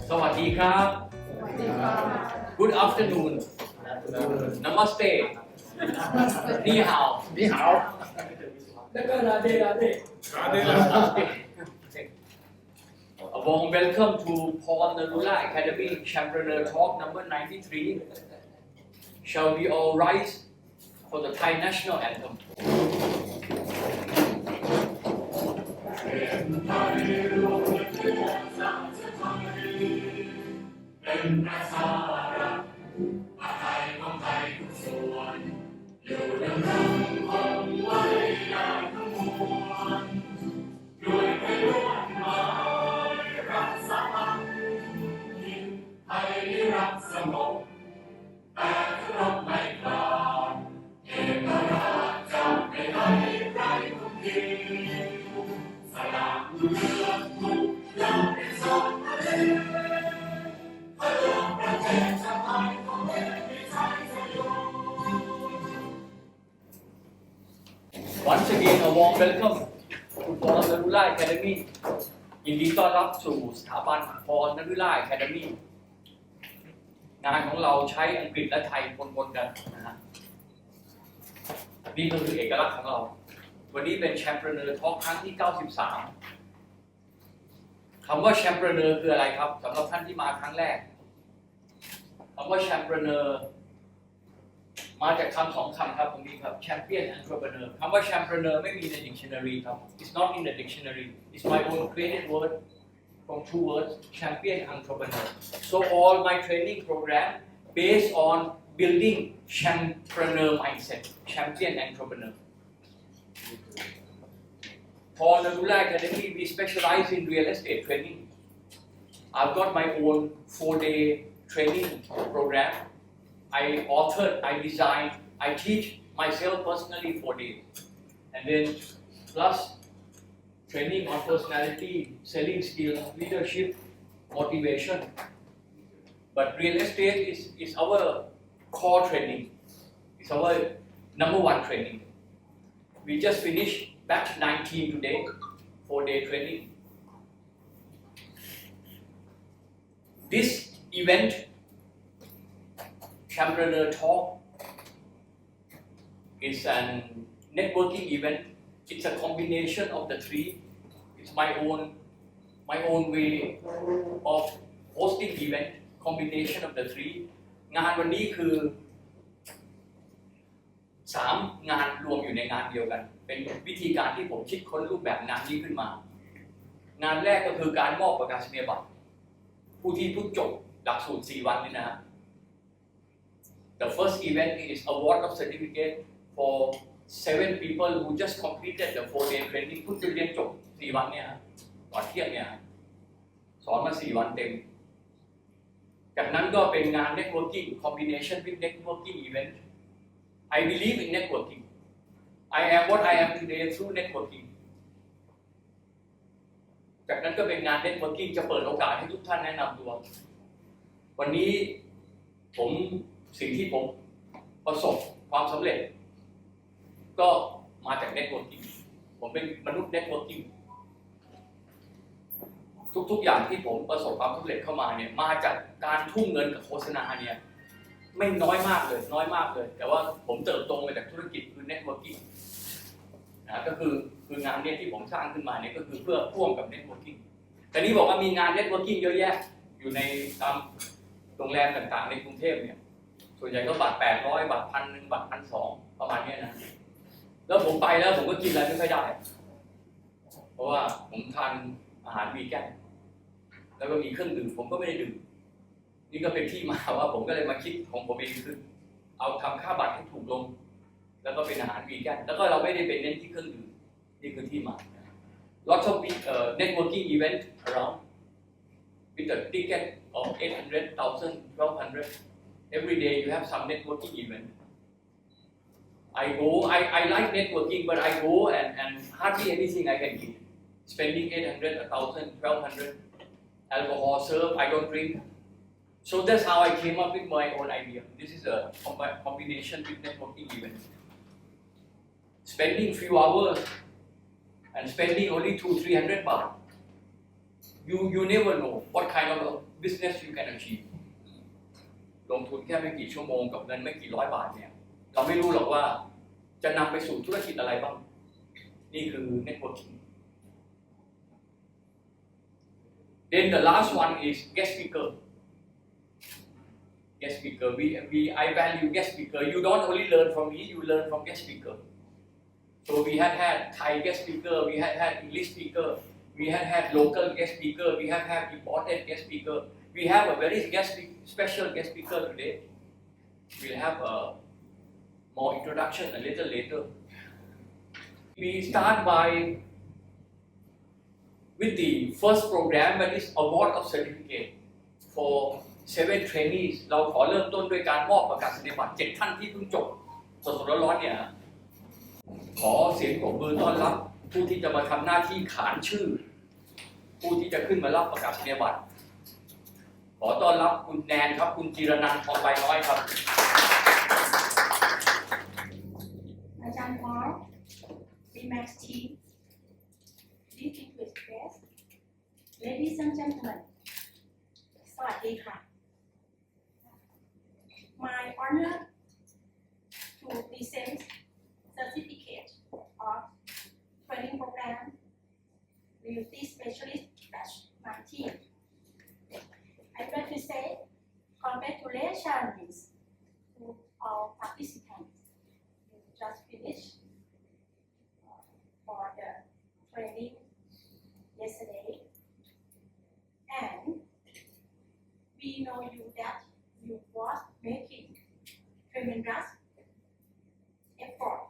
สวัสดีครับ Good afternoon Namaste นี่ฮาว นี่หาว แล้วก็ลาเดลาเด A warm welcome to Pornthep Academy Champreneur Talk number 93. Shall we all rise for the Thai national anthem? เป็นประชารัฐอาไทยของไทยทุกส่วนอยู่ดำรงคงไว้ได้ทั้งมวลด้วยพล้วนหมายรักสามัคคีไทยนิรักสงบแต่ทุรบไม่กล้าเอกราชจะไม่ให้ใครคุกคีสละเลือดทุกอย่างเป็นสองทะเลOnce again, a warm welcome to Pornthep Academy. ยินดีต้อนรับสู่สถาบัน Pornthep Academy งานของเราใช้อังกฤษและไทยปนๆกันนะฮะนี่ก็คือเอกลักษณ์ของเรา วันนี้เป็น Champreneur Talk ครั้งที่ 93 คำว่า Champreneur คืออะไรครับสำหรับท่านที่มาครั้งแรกคำว่า Champreneur มาจากคำสองคำครับตรงนี้ครับ Champion Entrepreneur คำว่า Champreneur ไม่มีใน dictionary ครับ It's not in the dictionary It's my own created word from two words Champion Entrepreneur So all my training program based on building Champreneur mindset Champion Entrepreneur For Narula Academy we specialize in real estate training I've got my own 4-day training program I authored, I designed, I teach myself personally 4 days. And then plus training on personality, selling skills, leadership, motivation. But real estate is our core training. It's our number one training. We just finished batch 19 today, 4-day training. This event Champreneur Talk is an networking event. It's a combination of the three. It's my own way of hosting event. Combination of the three. งานวันนี้คือ3งานรวมอยู่ในงานเดียวกันเป็นวิธีการที่ผมคิดค้นรูปแบบงานนี้ขึ้นมางานแรกก็คือการมอบประกาศนียบัตรผู้ที่เพิ่งจบหลักสูตร4 วันนี่นะThe first event is award of certificate for 7 people who just completed the 4-day training เพิ่งจะเรียนจบ4 วันเนี่ยก่อนเที่ยงเนี่ยสอนมา4 วันเต็มจากนั้นก็เป็นงาน networking combination with networking event I believe in networking I am what I am today through networking จากนั้นก็เป็นงาน networking จะเปิดโอกาสให้ทุกท่านแนะนำตัววันนี้สิ่งที่ผมประสบความสำเร็จก็มาจาก networking ผมเป็นมนุษย์ networking ทุกอย่างที่ผมประสบความสำเร็จเข้ามาเนี่ยมาจากการทุ่มเงินกับโฆษณาเนี่ยไม่น้อยมากเลยแต่ว่าผมเติบโตมาจากธุรกิจคือ networking นะก็คืองานเนี่ยที่ผมสร้างขึ้นมาเนี่ยก็คือเพื่อพ่วงกับ networking แต่นี้บอกว่ามีงาน networking เยอะแยะอยู่ในตามโรงแรมต่างๆในกรุงเทพเนี่ยส่วนใหญ่ก็บัตร800บัตร1,000บัตร1,200ประมาณนี้นะแล้วผมไปแล้วผมก็กินอะไรไม่ค่อยได้เพราะว่าผมทานอาหารวีแกนแล้วก็มีเครื่องดื่มผมก็ไม่ได้ดื่มนี่ก็เป็นที่มาว่าผมก็เลยมาคิดของผมเองคือเอาทำค่าบัตรให้ถูกลงแล้วก็เป็นอาหารวีแกนแล้วก็เราไม่ได้เป็นเน้นที่เครื่องดื่มนี่คือที่มา Lots of networking event around with a ticket of 800,000 1,200 Every day you have some networking event. I like networking, but I go and hardly anything I can eat. Spending 800, 1,000, 1,200, alcohol serve, I don't drink. So that's how I came up with my own idea. This is a combination with networking event. Spending few hours and spending only 200-300 baht. You never know what kind of business you can achieve ลงทุนแค่ไม่กี่ชั่วโมงกับเงินไม่กี่ร้อยบาทเนี่ยเราไม่รู้หรอกว่าจะนำไปสู่ธุรกิจอะไรบ้างนี่คือ networking then the last one is guest speaker guest speaker I value guest speaker you don't only learn from me you learn from guest speaker so we had Thai guest speaker we had English speaker we had local guest speaker we have imported guest speaker we have a very special guest speaker today we'll have more introduction a little later we start with the first program that is award of certificate for 7 trainees เราขอเริ่มต้นด้วยการมอบประกาศนียบัตร7ท่านที่เพิ่งจบสดๆร้อนๆเนี่ยขอเสียงปรบมือต้อนรับผู้ที่จะมาทำหน้าที่ขานชื่อผู้ที่จะขึ้นมารับประกาศนียบัตรขอต้อนรับคุณแนนครับคุณจีรนันท์ทองใบน้อยครับอาจารย์พอลRemax team distinguished guests ladies and gentlemen สวัสดีค่ะ My honor to present certificate of training program beauty specialist batch 19 I'd like to say congratulations to all participants who just finished for the training yesterday and we know you that you was making tremendous effort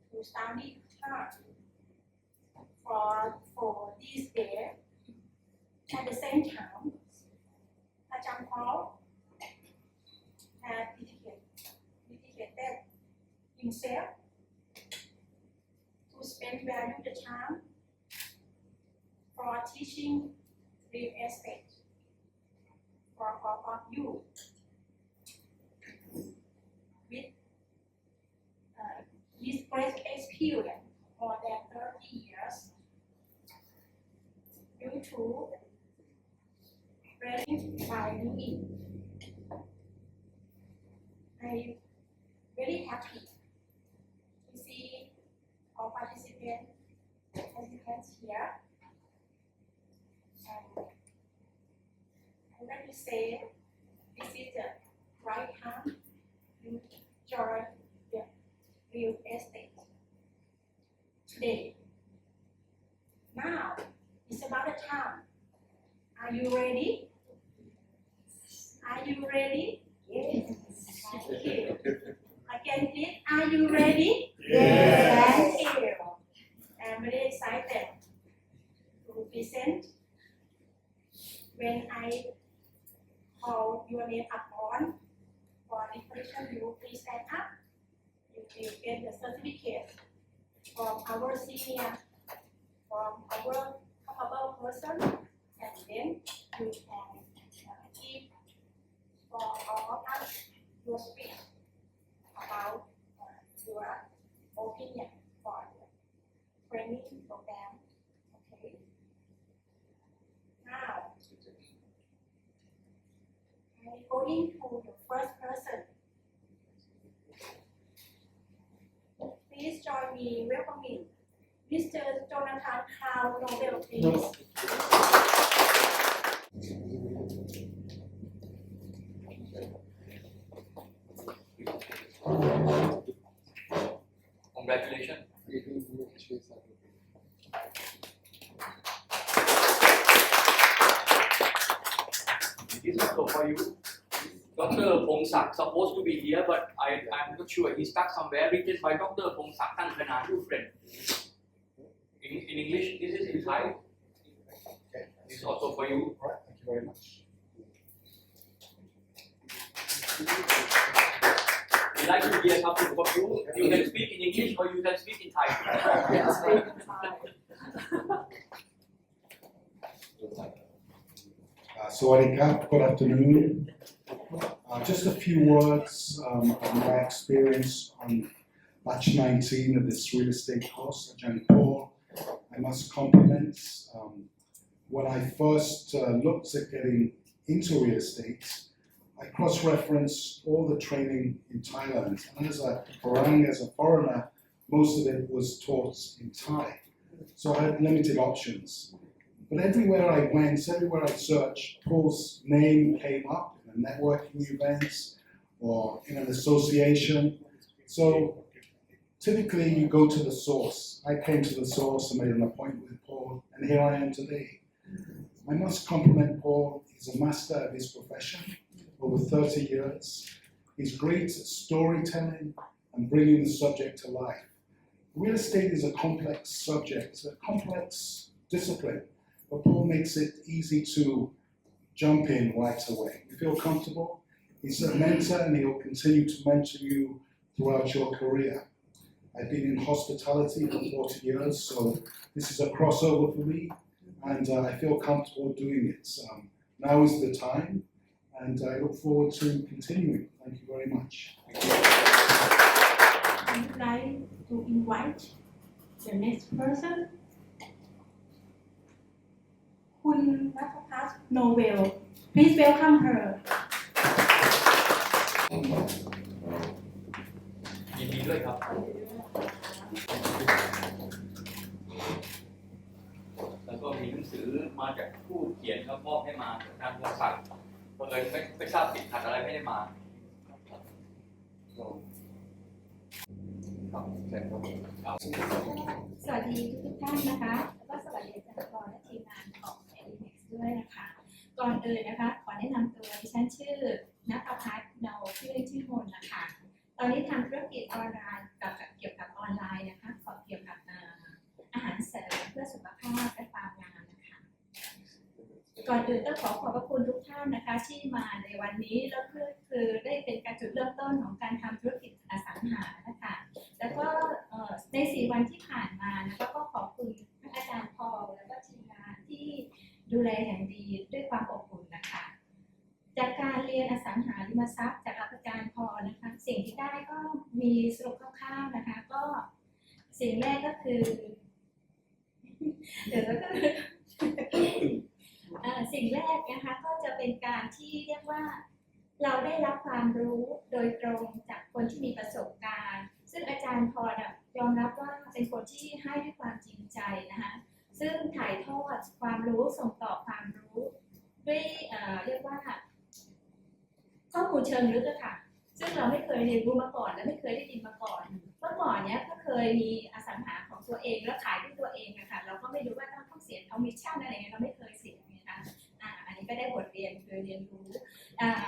to study hard for this day at the same time Ajahn Paul has dedicated himself to spend valuable time for teaching real estate for all of you with his great experience more than 30 years due to learning by doing. I'm very happy to see all participants here. And I'd like to say this is the right time to join the real estate today. Now it's about the time. Are you ready? Are you ready? Yes. Thank you. Again, please. Are you ready? Yes. Thank you. I'm very excited to present. When I call your name upon for declaration, you please stand up. You will get the certificate from our senior, from our capable person, and then you can give for all of us your speech about your opinion for the training program. Okay. Now, I'm going to the first person. Please join me welcoming Mr. Jonathan Crown Nobel, please. Congratulations. This is for you. Dr. Pongsak supposed to be here, but I'm not sure. He's stuck somewhere. Written by Dr. Pongsak Tankhana, your friend. In English, this is in Thai. This is also for you. All right, thank you very much. We'd like to hear something from you. You can speak in English or you can speak in Thai. Sawadee good afternoon. Just a few words of my experience on batch 19 of this real estate course at Jaipur. I must compliment when I first looked at getting into real estate, I cross-referenced all the training in Thailand. And as a foreigner, most of it was taught in Thai. So I had limited options. But everywhere I went, everywhere I searched, Paul's name came up in a networking event or in an association. So typically you go to the source. I came to the source and made an appointment with Paul, and here I am today. I must compliment Paul. He's a master of his profession, over 30 years. He's great at storytelling and bringing the subject to life. Real estate is a complex subject, a complex discipline, but Paul makes it easy to jump in right away. You feel comfortable? He's a mentor and he'll continue to mentor you throughout your career. I've been in hospitality for 40 years, so this is a crossover for me, and I feel comfortable doing it. Now is the time, and I look forward to continuing. Thank you very much. I would like to invite the next person. คุณรัฐพัฒน์โนเวล Please welcome her. ยินดีด้วยครับแล้วก็มีหนังสือมาจากผู้เขียนแล้วมอบให้มาจากทางบริษัทก็เลยไม่ทราบติดขัดอะไรไม่ได้มาสวัสดีทุกท่านนะคะแล้วก็สวัสดีอาจารย์กรและทีมงานของ Educator ด้วยนะคะก่อนอื่นนะคะขอแนะนำตัวดิฉันชื่อณภพัฒน์เนาชื่อมนนะคะตอนนี้ทำธุรกิจออนไลน์เกี่ยวกับออนไลน์นะคะเกี่ยวกับอาหารเสริมเพื่อสุขภาพและความงามนะคะก่อนอื่นต้องขอบพระคุณทุกท่านนะคะที่มาในวันนี้แล้วคือได้เป็นการจุดเริ่มต้นของการทำธุรกิจอสังหานะคะแล้วก็ใน4 วันที่ผ่านมานะคะก็ขอบคุณอาจารย์พอลแล้วก็ทีมงานที่ดูแลอย่างดีด้วยความอบอุ่นนะคะจากการเรียนอสังหาริมทรัพย์จากอาจารย์พอลนะคะสิ่งที่ได้ก็มีสรุปคร่าวๆนะคะก็สิ่งแรกก็คือสิ่งแรกนะคะก็จะเป็นการที่เรียกว่าเราได้รับความรู้โดยตรงจากคนที่มีประสบการณ์ซึ่งอาจารย์พอยอมรับว่าเป็นคนที่ให้ด้วยความจริงใจนะคะซึ่งถ่ายทอดความรู้ส่งต่อความรู้ด้วยเรียกว่าข้อมูลเชิงลึกค่ะซึ่งเราไม่เคยเรียนรู้มาก่อนและไม่เคยได้ยินมาก่อนเมื่อก่อนเนี้ยก็เคยมีอสังหาของตัวเองแล้วขายด้วยตัวเองนะคะเราก็ไม่รู้ว่าต้องเสียคอมมิชชั่นอะไรเงี้ยเราไม่เคยเสียนะคะอันนี้ก็ได้บทเรียนคือเรียนรู้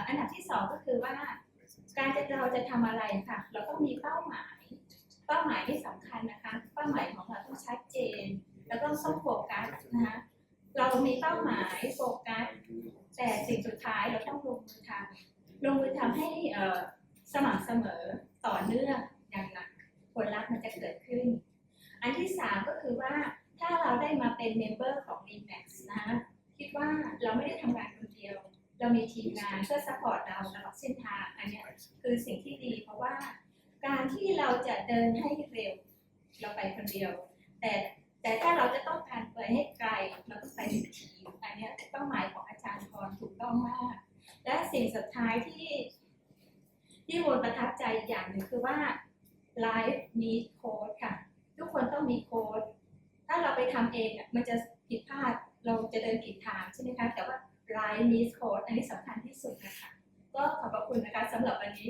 อันดับที่2ก็คือว่าการเราจะทำอะไรค่ะเราต้องมีเป้าหมายที่สำคัญนะคะเป้าหมายของเราต้องชัดเจนแล้วก็ต้องโฟกัสนะคะเรามีเป้าหมายโฟกัสแต่สิ่งสุดท้ายเราต้องลงมือทำให้สม่ำเสมอต่อเนื่องอย่างหนักผลลัพธ์มันจะเกิดขึ้นอันที่3ก็คือว่าถ้าเราได้มาเป็นเมมเบอร์ของ Remax นะคะคิดว่าเราไม่ได้ทำงานคนเดียวเรามีทีมงานเพื่อซัพพอร์ตเราตลอดเส้นทางอันนี้คือสิ่งที่ดีเพราะว่าการที่เราจะเดินให้เร็วเราไปคนเดียวแต่ถ้าเราจะต้องการไปให้ไกลเราต้องไปเป็นทีมอันนี้เป้าหมายของอาจารย์พรถูกต้องมากและสิ่งสุดท้ายที่วนประทับใจอย่างหนึ่งคือว่า Life need code ค่ะทุกคนต้องมีโค้ดถ้าเราไปทำเองมันจะผิดพลาดเราจะเดินผิดทางใช่ไหมคะแต่ว่า Life need code อันนี้สำคัญที่สุดนะคะก็ขอบคุณนะคะสำหรับวันนี้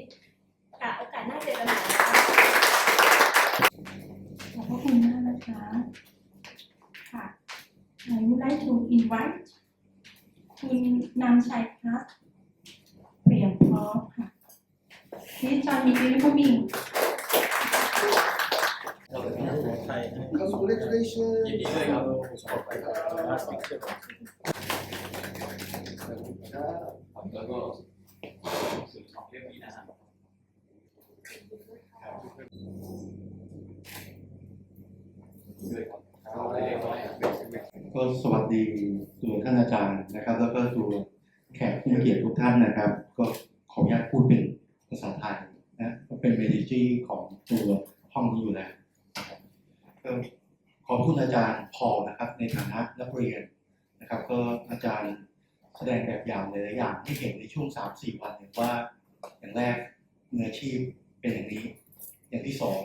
ค่ะโอกาสหน้าเจอกันใหม่นะคะขอบคุณมากนะคะค่ะ I would like to invite คุณนำชัยพัฒน์เปรียมพร้อมค่ะ Please join me in welcoming Congratulations. ยินดีด้วยครับแล้วก็สื่อสองเรื่องนี้นะครับก็สวัสดีตัวท่านอาจารย์นะครับแล้วก็ตัวแขกผู้มีเกียรติทุกท่านนะครับก็ขออนุญาตพูดเป็นภาษาไทยนะเป็นเมดิจี้ของตัวห้องนี้อยู่แล้วนะครับขอบคุณอาจารย์พอนะครับในฐานะนักเรียน นะครับก็อาจารย์แสดงแบบอย่างหลายๆอย่างที่เห็นในช่วง 3-4 วันเนี่ยว่าอย่างแรกมืออาชีพเป็นอย่างนี้อย่างที่สอง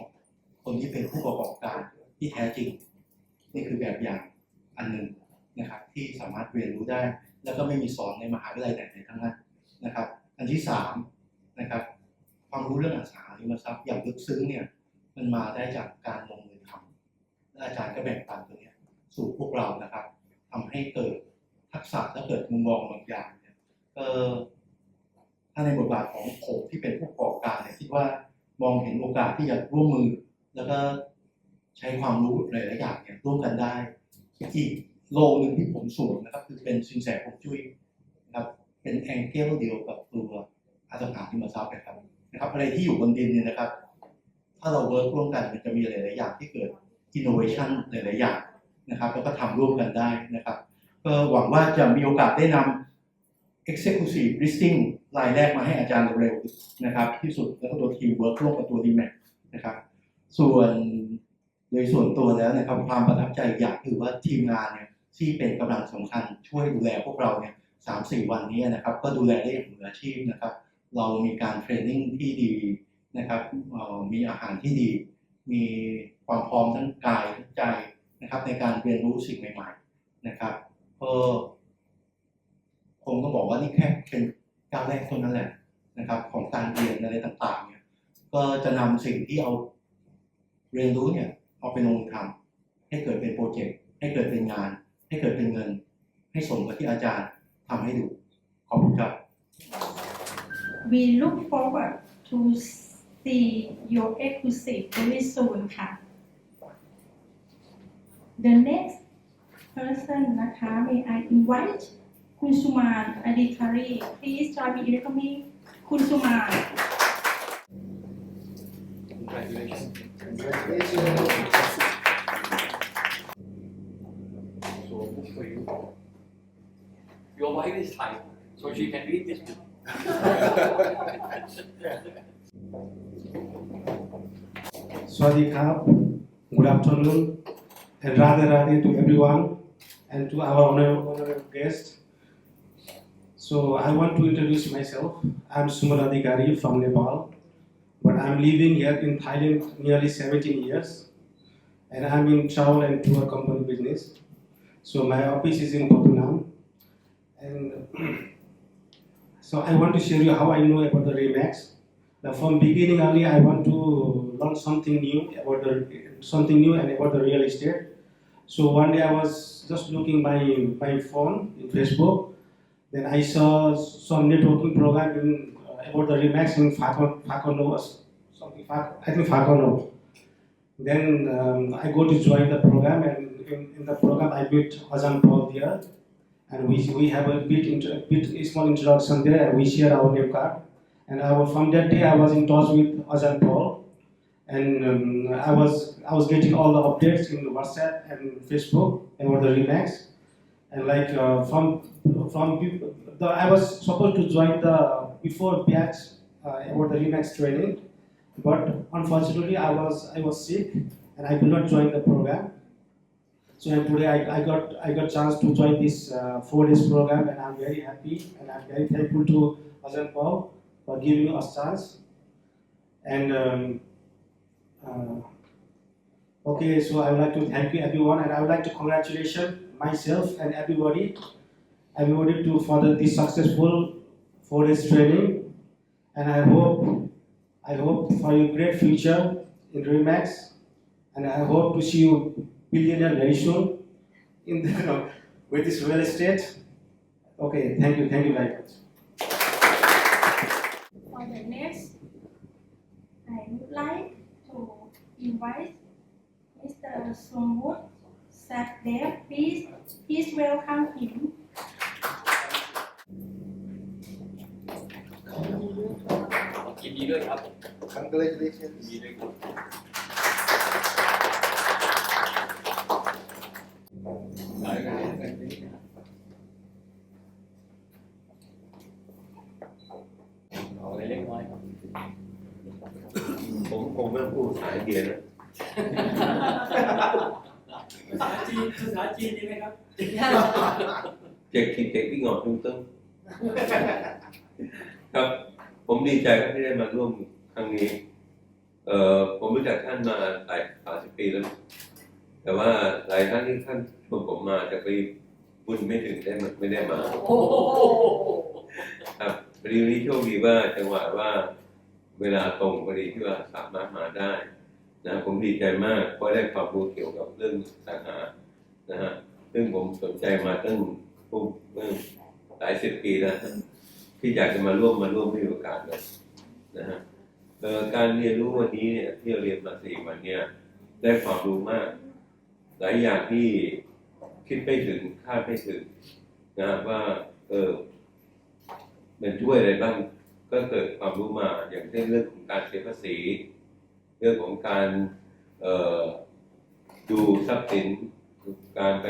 คนที่เป็นผู้ประกอบการที่แท้จริงนี่คือแบบอย่างอันหนึ่งนะครับที่สามารถเรียนรู้ได้แล้วก็ไม่มีสอนในมหาวิทยาลัยไหนๆทั้งนั้นนะครับอันที่สามนะครับความรู้เรื่องอสังหาริมทรัพย์อย่างลึกซึ้งเนี่ยมันมาได้จากการลงมือทำและอาจารย์ก็แบ่งปันตัวนี้สู่พวกเรานะครับทำให้เกิดทักษะและเกิดมุมมองบางอย่างเนี่ยถ้าในบทบาทของผมที่เป็นผู้ประกอบการเนี่ยคิดว่ามองเห็นโอกาสที่จะร่วมมือแล้วก็ใช้ความรู้หลายๆอย่างเนี่ยร่วมกันได้อีกโลหนึ่งที่ผมสวนนะครับคือเป็นสินแสฮวงจุ้ยนะครับเป็นแองเกิลเดียวกับตัวอสังหาริมทรัพย์นะครับอะไรที่อยู่บนดินเนี่ยนะครับถ้าเราเวิร์กร่วมกันมันจะมีหลายๆอย่างที่เกิดอินโนเวชันหลายๆอย่างนะครับแล้วก็ทำร่วมกันได้นะครับก็หวังว่าจะมีโอกาสได้นำ Executive Listing รายแรกมาให้อาจารย์เร็วๆนะครับที่สุดแล้วก็ตัวทีมเวิร์กร่วมกับตัว DMAT นะครับส่วนโดยส่วนตัวแล้วนะครับความประทับใจอย่างคือว่าทีมงานเนี่ยที่เป็นกำลังสำคัญช่วยดูแลพวกเราเนี่ย 3-4 วันนี้นะครับก็ดูแลได้อย่างมืออาชีพนะครับเรามีการเทรนนิ่งที่ดีนะครับมีอาหารที่ดีมีความพร้อมทั้งกายทั้งใจนะครับในการเรียนรู้สิ่งใหม่ๆนะครับก็ผมก็บอกว่านี่แค่เป็นก้าวแรกเท่านั้นแหละนะครับของการเรียนอะไรต่างๆเนี่ยก็จะนำสิ่งที่เอาเรียนรู้เนี่ยเอาไปลงมือทำให้เกิดเป็นโปรเจกต์ให้เกิดเป็นงานให้เกิดเป็นเงินให้สมกับที่อาจารย์ทำให้ดูขอบคุณครับ We look forward to see your exclusive very soon ค่ะ The next person นะคะ May I invite คุณสุมานอดิคารี Please join me in welcoming คุณสุมาน Congratulations. So good for you. Your wife is Thai, so she can read this book. Sawasdee Krap. Good afternoon and Radhe to everyone and to our honorable guest. So I want to introduce myself. I'm Suman Adhikari from Nepal, but I'm living here in Thailand nearly 17 years, and I'm in travel and tour company business. So my office is in Porthnam, and so I want to share you how I know about the Remax. Now from beginning only, I want to learn something new and about the real estate. So one day I was just looking my phone in Facebook. Then I saw some networking program about the Remax in Fakono or something. I think Fakono. Then I go to join the program, and in the program I meet Ajahn Paul there, and we have a small introduction there, and we share our name card. And from that day I was in touch with Ajahn Paul, and I was getting all the updates in WhatsApp and Facebook about the Remax. And like I was supposed to join the before batch about the Remax training, but unfortunately I was sick and I could not join the program. So today I got chance to join this 4 days program, and I'm very happy and I'm very thankful to Ajahn Paul for giving us chance. And okay, so I would like to thank you everyone, and I would like to congratulate myself and everybody to further this successful 4 days training, and I hope for your great future in Remax, and I hope to see you billionaire very soon with this real estate. Okay, thank you very much. For the next, I would like to invite Mr. Somut Sakdev. Please welcome him. ยินดีด้วยครับ Congratulations. ยินดีด้วยครับเอาอะไรเล็กน้อยครับ ผมคงไม่ต้องพูดภาษาอังกฤษนะ ภาษาจีนดีไหมครับ เด็กที่งอตุ้งครับผมดีใจครับที่ได้มาร่วมครั้งนี้ผมรู้จักท่านมาหลายสิบปีแล้ว แต่ว่าหลายท่านที่ท่านชวนผมมาจะไปบุญไม่ถึงไม่ได้มาครับพอดีวันนี้โชคดีว่าจังหวะว่าเวลาตรงพอดีที่ว่าสามารถมาได้นะผมดีใจมากเพราะได้ความรู้เกี่ยวกับเรื่องสังหานะฮะซึ่งผมสนใจมาตั้งหลายสิบปีแล้วที่อยากจะมาร่วมไม่มีโอกาสเลยนะฮะการเรียนรู้วันนี้เนี่ยที่เราเรียนมา4 วันเนี่ยได้ความรู้มากหลายอย่างที่คิดไม่ถึงคาดไม่ถึงนะว่ามันช่วยอะไรบ้างก็เกิดความรู้มาอย่างเช่นเรื่องของการเสียภาษีเรื่องของการดูทรัพย์สินการไป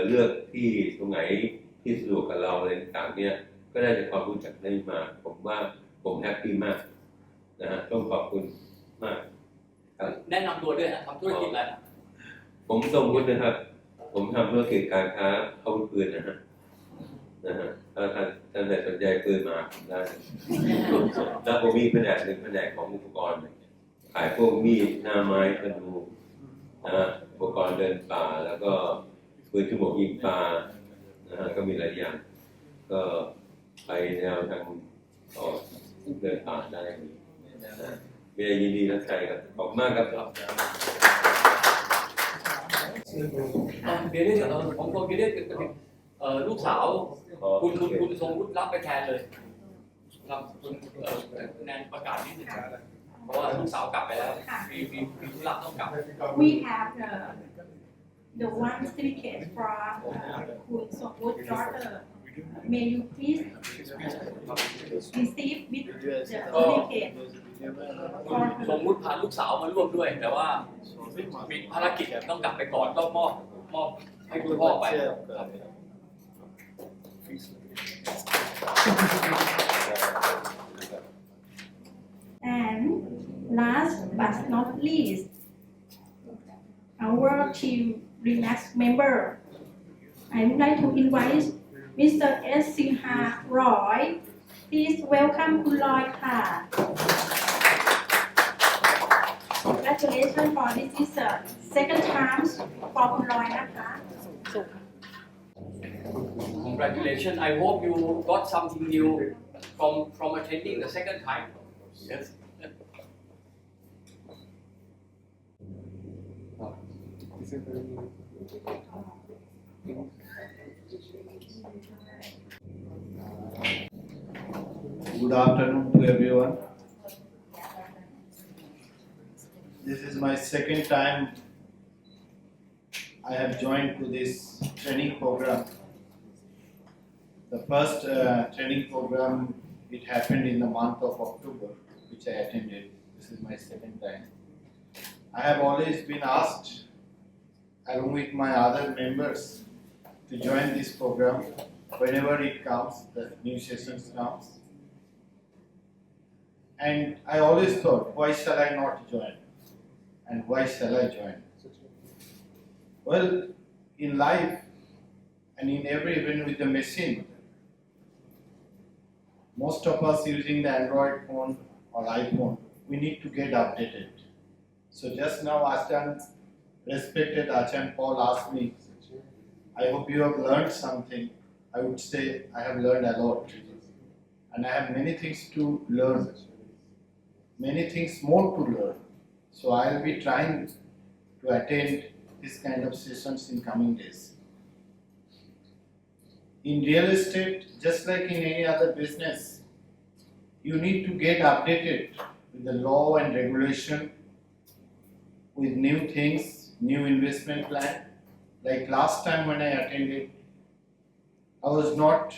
เลือกที่ตรงไหนที่สะดวกกับเราอะไรต่างๆเนี่ยก็ได้จากความรู้จากนี้มาผมว่าผมแฮปปี้มากนะฮะต้องขอบคุณมากแนะนำตัวด้วยนะทำธุรกิจอะไรผมสมมุตินะครับผมทำธุรกิจการค้าอาวุธปืนนะฮะถ้าท่านใดสนใจปืนมาได้แล้วผมมีแผนกหนึ่งแผนกของอุปกรณ์ขายพวกมีดหน้าไม้ธนูนะฮะอุปกรณ์เดินป่าแล้วก็ปืนฉมวกยิงปลานะฮะก็มีหลายอย่างก็ไปแนวทางเดินป่าได้มียินดีรับใช้ครับขอบคุณมากครับเดี๋ยวผมคนเดี๋ยวลูกสาวคุณทรงวุฒิรับไปแทนเลยรับคุณแนนประกาศนิดนึงเพราะว่าลูกสาวกลับไปแล้วมีธุระต้องกลับ We have the one certificate from Kun Songwood's daughter. May you please receive with the certificate for ทรงวุฒิพาลูกสาวมาร่วมด้วยแต่ว่ามีภารกิจต้องกลับไปก่อนก็มอบให้คุณพ่อไปAnd last but not least, our team Relax member. I would like to invite Mr. S. Sinha Roy. Please welcome คุณลอยค่ะ Congratulations for this is the second time for คุณลอยนะคะ Congratulations I hope you got something new from attending the second time yes Good afternoon to everyone. This is my second time I have joined to this training program. The first training program, it happened in the month of October, which I attended. This is my second time. I have always been asked, along with my other members, to join this program whenever it comes, the new sessions comes. And I always thought, why shall I not join? And why shall I join? Well, in life and in every, even with the machine, most of us using the Android phone or iPhone, we need to get updated. So just now, respected Achan Paul asked me, I hope you have learned something. I would say I have learned a lot. And I have many things to learn, many things more to learn. So I'll be trying to attend this kind of sessions in coming days. In real estate, just like in any other business, you need to get updated with the law and regulation, with new things, new investment plan. Like last time when I attended, I was not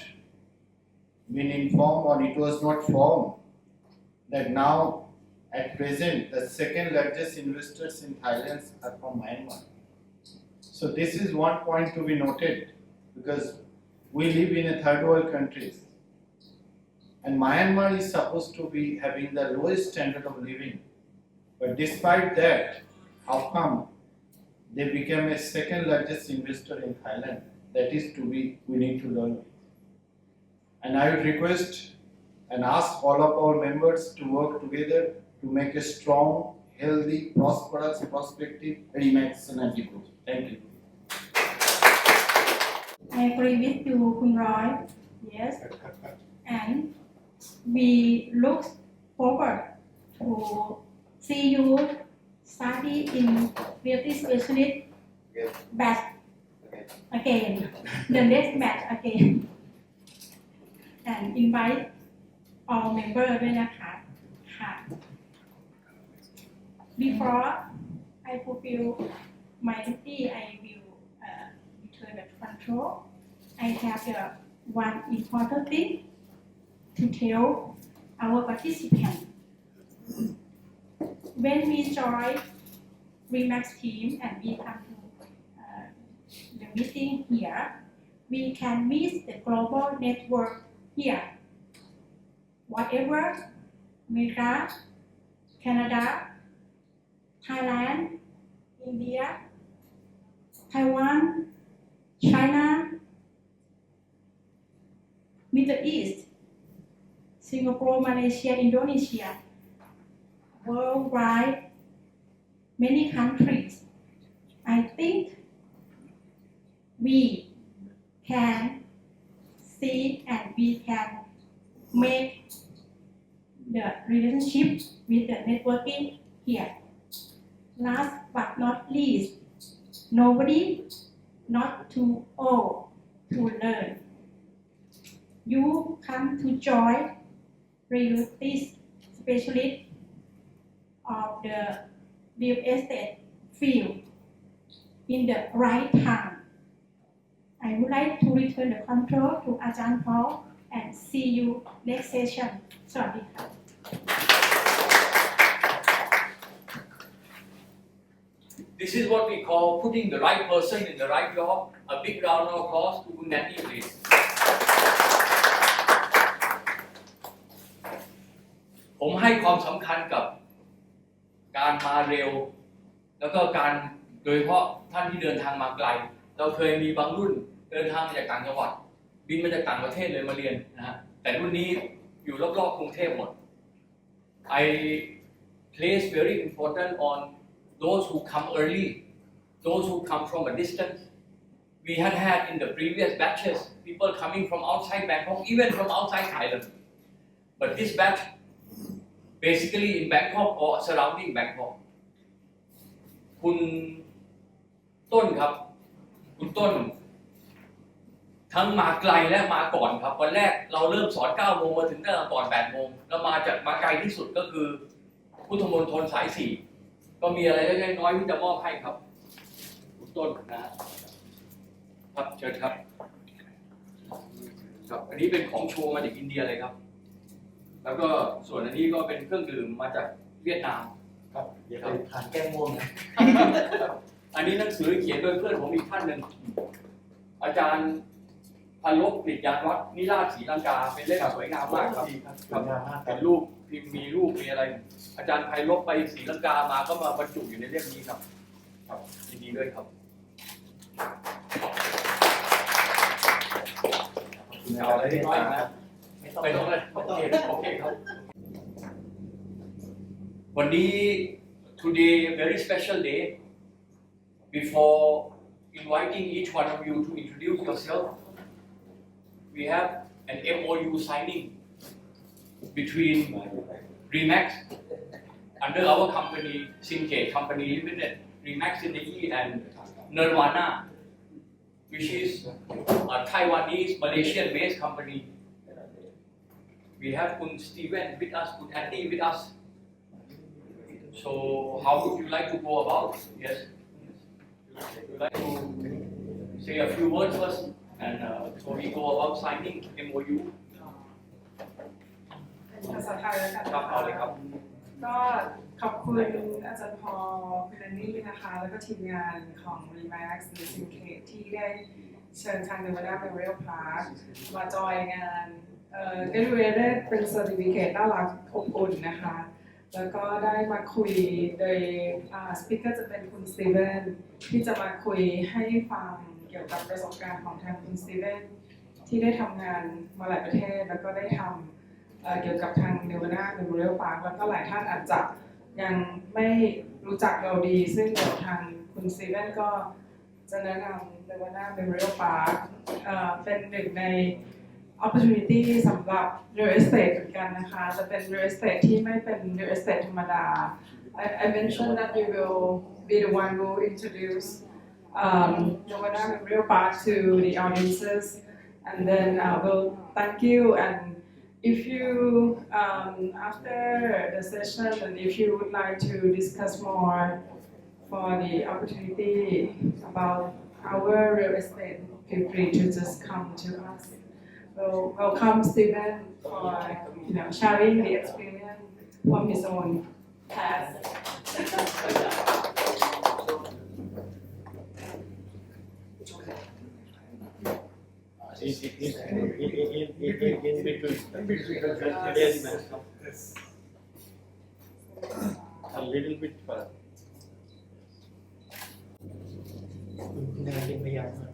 been informed or it was not formed that now at present the second largest investors in Thailand are from Myanmar. So this is one point to be noted because we live in a third world countries and Myanmar is supposed to be having the lowest standard of living. But despite that, how come they became a second largest investor in Thailand. That is we need to learn. And I would request and ask all of our members to work together to make a strong, healthy, prosperous, prospective Remax Energy Group. Thank you. I agree with you, Kun Roy. Yes. And we look forward to see you study in reality specialist batch again, the next batch again. And invite all members ด้วยนะคะค่ะ Before I fulfill my duty, I will return the control. I have one important thing to tell our participants. When we join Remax team and we come to the meeting here, we can meet the global network here. Whatever, America, Canada, Thailand, India, Taiwan, China, Middle East, Singapore, Malaysia, Indonesia, worldwide, many countries. I think we can see and we can make the relationship with the networking here. Last but not least, nobody not too old to learn. You come to join reality specialist of the real estate field in the right time. I would like to return the control to Ajahn Paul and see you next session. สวัสดีค่ะ This is what we call putting the right person in the right job. A big round of applause to Nanny, please. ผมให้ความสำคัญกับการมาเร็วแล้วก็การโดยเฉพาะท่านที่เดินทางมาไกลเราเคยมีบางรุ่นเดินทางมาจากต่างจังหวัดบินมาจากต่างประเทศเลยมาเรียนนะฮะแต่รุ่นนี้อยู่รอบๆกรุงเทพหมด I place very important on those who come early, those who come from a distance. We had in the previous batches people coming from outside Bangkok, even from outside Thailand. But this batch basically in Bangkok or surrounding Bangkok. คุณต้นครับคุณต้นทั้งมาไกลและมาก่อนครับวันแรกเราเริ่มสอน9โมงมาถึงตั้งแต่ก่อน8โมงแล้วมาไกลที่สุดก็คือพุทธมณฑลสาย4ก็มีอะไรเล็กๆน้อยๆที่จะมอบให้ครับคุณต้นนะครับเชิญครับครับอันนี้เป็นของโชว์มาจากอินเดียเลยครับแล้วก็ส่วนอันนี้ก็เป็นเครื่องดื่มมาจากเวียดนามครับเดี๋ยวไปทานแก้ม่วงนะอันนี้หนังสือเขียนโดยเพื่อนผมอีกท่านหนึ่งอาจารย์พันลบกฤษยานวัฒน์นิราชศรีลังกาเป็นเล่มสวยงามมากครับเป็นรูปพิมพ์มีรูปมีอะไรอาจารย์ไพลบไปศรีลังกามาก็มาบรรจุอยู่ในเล่มนี้ครับครับยินดีด้วยครับเอาอะไรนิดหน่อยนะไม่ต้องเลยโอเคครับวันนี้ today very special day before inviting each one of you to introduce yourself we have an MOU signing between Remax under our company Syncade Company Limited Remax Energy and Nirvana which is a Taiwanese Malaysian based company. We have Kun Steven with us, Kun Andy with us. So how would you like to go about? Yes. Would you like to say a few words first and so we go about signing MOU? ภาษาไทยแล้วกัน ครับเอาเลยครับ ก็ขอบคุณอาจารย์พอคุณแอนนี่นะคะแล้วก็ทีมงานของ Remax หรือ Syncade ที่ได้เชิญทาง Nirvana Memorial Park มาจอยงานEducator เป็น Certificate น่ารักอบอุ่นนะคะ แล้วก็ได้มาคุยโดยสปีกเกอร์จะเป็นคุณสตีเวนที่จะมาคุยให้ฟังเกี่ยวกับประสบการณ์ของทางคุณสตีเวนที่ได้ทำงานมาหลายประเทศแล้วก็ได้ทำเกี่ยวกับทาง Nirvana Memorial Park แล้วก็หลายท่านอาจจะยังไม่รู้จักเราดีซึ่งเดี๋ยวทางคุณสตีเวนก็จะแนะนำ Nirvana Memorial Park เป็นหนึ่งใน opportunity สำหรับ real estate เหมือนกันนะคะจะเป็น real estate ที่ไม่เป็น real estate ธรรมดา I mentioned that you will be the one who introduce Nirvana Memorial Park to the audiences and then we'll thank you and if you after the session and if you would like to discuss more for the opportunity about our real estate feel free to just come to us. Well, welcome Steven for sharing the experience from his own past. In between. Yes. A little bit further. คุณนายเป็นพยานออก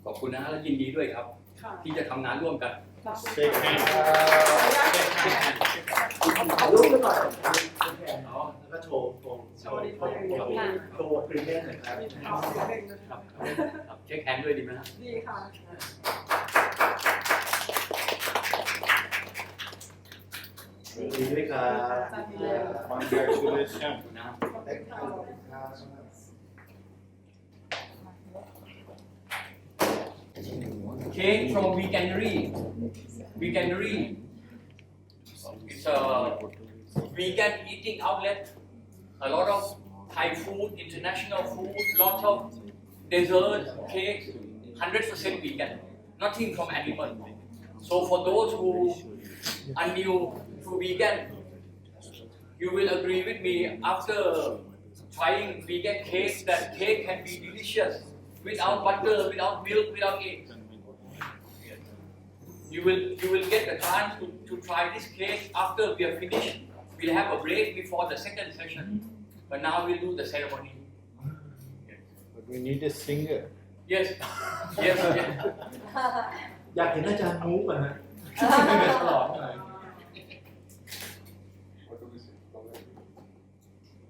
ขอบคุณนะและยินดีด้วยครับที่จะทำงานร่วมกัน Shake hand. เอารูปขึ้นหน่อยแล้วก็โชว์พรีเมียมหน่อยครับ ครับเช็คแฮนด์ด้วยดีไหมครับ ดีค่ะ ดีด้วยครับ Congratulations. นะ Cake from Veganery. It's a vegan eating outlet. A lot of Thai food, international food, lots of dessert, cake, 100% vegan. Nothing from animal. So for those who are new to vegan, you will agree with me after trying vegan cake that cake can be delicious without butter, without milk, without egg. You will get the chance to try this cake after we are finished. We'll have a break before the second session, but now we'll do the ceremony. But we need a singer. Yes, yes, yes. อยากเห็นอาจารย์มูฟอ่ะนะฉลองหน่อย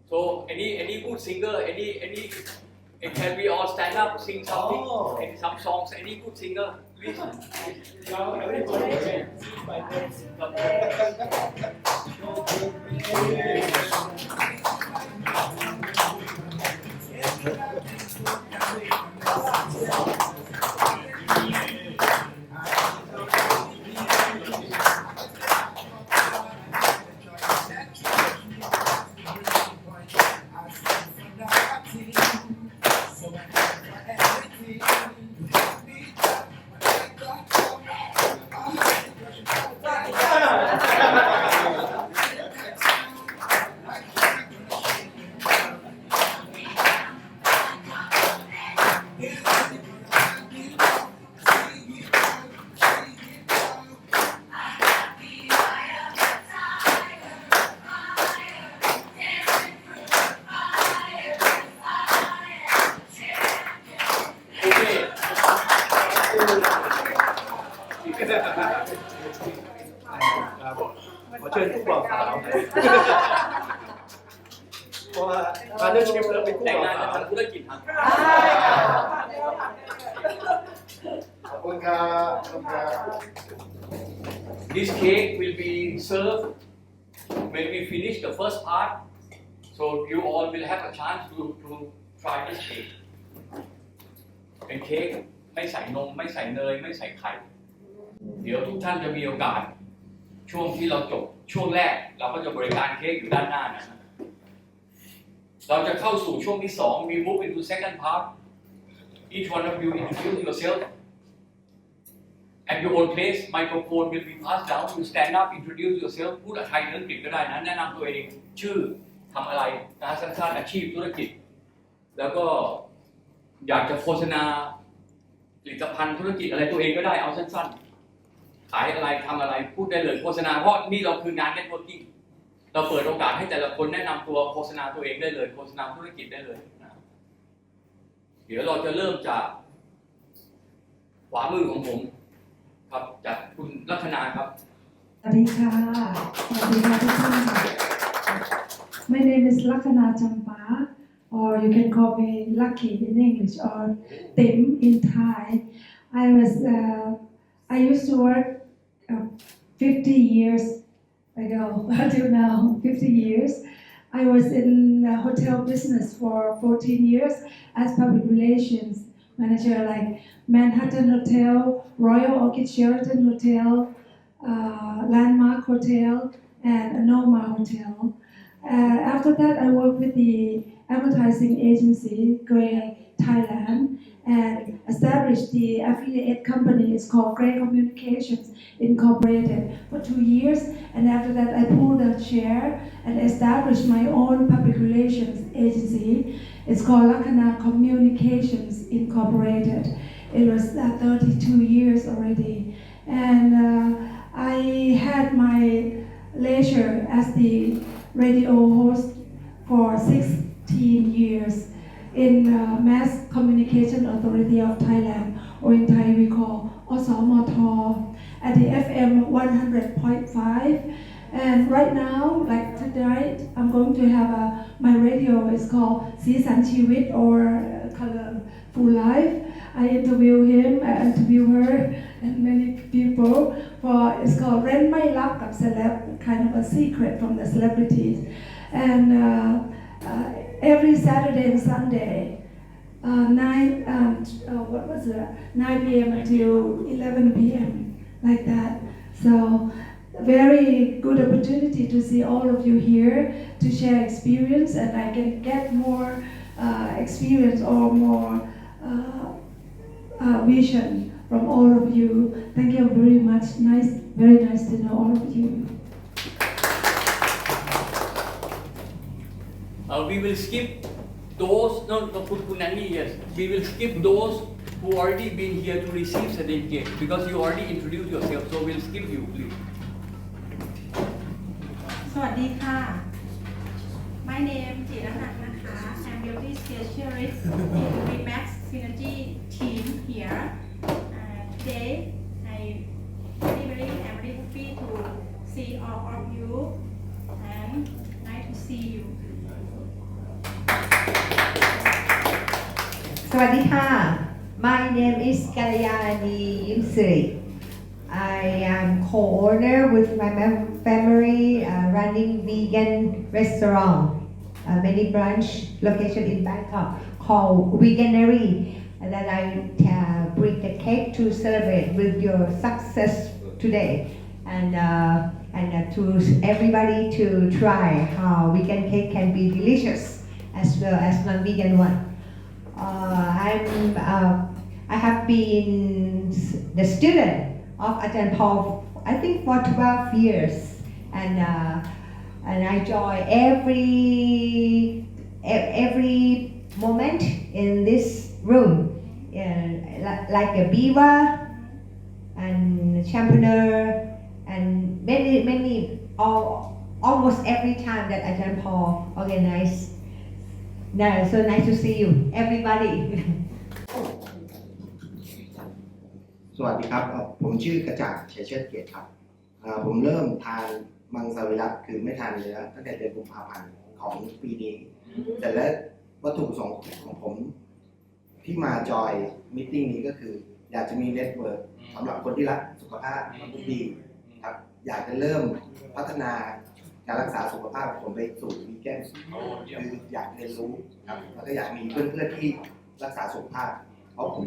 So any good singer, any can we all stand up, sing something, some songs? Any good singer, please.ขอเชิญผู้บ่าวสาวเพราะว่าพาร์ทเนอร์ชิพแล้วเป็นผู้ แต่ง บ่าว งาน สา จะ ว ทำธุรกิจครับ ขอบคุณครับขอบคุณครับ This cake will be served when we finish the first part, so you all will have a chance to try this cake. เป็นเค้กไม่ใส่นมไม่ใส่เนยไม่ใส่ไข่เดี๋ยวทุกท่านจะมีโอกาสช่วงที่เราจบช่วงแรกเราก็จะบริการเค้กอยู่ด้านหน้านะครับ เราจะเข้าสู่ช่วงที่2 we move into second part each one of you introduce yourself at your own place microphone will be passed down you stand up introduce yourself พูดไทยหรืออังกฤษก็ได้นะแนะนำตัวเองชื่อทำอะไรนะสั้นๆอาชีพธุรกิจแล้วก็อยากจะโฆษณาผลิตภัณฑ์ธุรกิจอะไรตัวเองก็ได้เอาสั้นๆขายอะไรทำอะไรพูดได้เลยโฆษณาเพราะนี่เราคืองาน networking เราเปิดโอกาสให้แต่ละคนแนะนำตัวโฆษณาตัวเองได้เลยโฆษณาธุรกิจได้เลยนะเดี๋ยวเราจะเริ่มจากขวามือของผมครับจากคุณลัคนาครับ สวัสดีค่ะสวัสดีค่ะทุกท่าน My name is Lakana Champa or you can call me Lucky in English or Tim in Thai. I used to work 50 years ago until now 50 years. I was in hotel business for 14 years as public relations manager like Manhattan Hotel, Royal Orchid Sheraton Hotel, Landmark Hotel, and Noma Hotel. After that, I worked with the advertising agency, Grey Thailand, and established the affiliate company. It's called Grey Communications Incorporated for 2 years. And after that, I pulled a chair and established my own public relations agency. It's called Lakana Communications Incorporated. It was 32 years already. And I had my leisure as the radio host for 16 years in Mass Communication Authority of Thailand, or in Thai we call OSMT, at the FM 100.5. And right now, like tonight, I'm going to have my radio is called Seasan Chivit or Colorful Life. I interview him, I interview her, and many people. It's called Ren Mai Lap Kap Celeb, kind of a secret from the celebrities. And every Saturday and Sunday, 9 p.m. until 11 p.m. like that. So very good opportunity to see all of you here to share experience, and I can get more experience or more vision from all of you. Thank you very much. Very nice to know all of you. We will skip those, no, Kunani, yes. We will skip those who already been here to receive certificate because you already introduced yourself, so we'll skip you, please. สวัสดีค่ะ My name จิรนันท์นะคะ I'm beauty specialist in Remax Synergy team here. Today I am very happy to see all of you and nice to see you. สวัสดีค่ะ My name is Kalyani Yimsiri. I am co-owner with my family running vegan restaurant, many branch location in Bangkok called Veganery, and that I bring the cake to celebrate with your success today, and to everybody to try how vegan cake can be delicious as well as non-vegan one. I have been the student of Ajahn Paul, I think for 12 years, and I enjoy every moment in this room, like a Biva and Champreneur, and many almost every time that Ajahn Paul organized. So nice to see you, everybody. สวัสดีครับผมชื่อกระจ่างเฉยเชิดเกียรติครับผมเริ่มทานมังสวิรัติคือไม่ทานเนื้อตั้งแต่เดือนกุมภาพันธ์ของปีนี้แต่และวัตถุประสงค์ของผมที่มาจอยมีตติ้งนี้ก็คืออยากจะมีเน็ตเวิร์กสำหรับคนที่รักสุขภาพดีครับอยากจะเริ่มพัฒนาการรักษาสุขภาพผมไปสู่วีแกนคืออยากเรียนรู้ครับแล้วก็อยากมีเพื่อนๆที่รักษาสุขภาพเพราะผม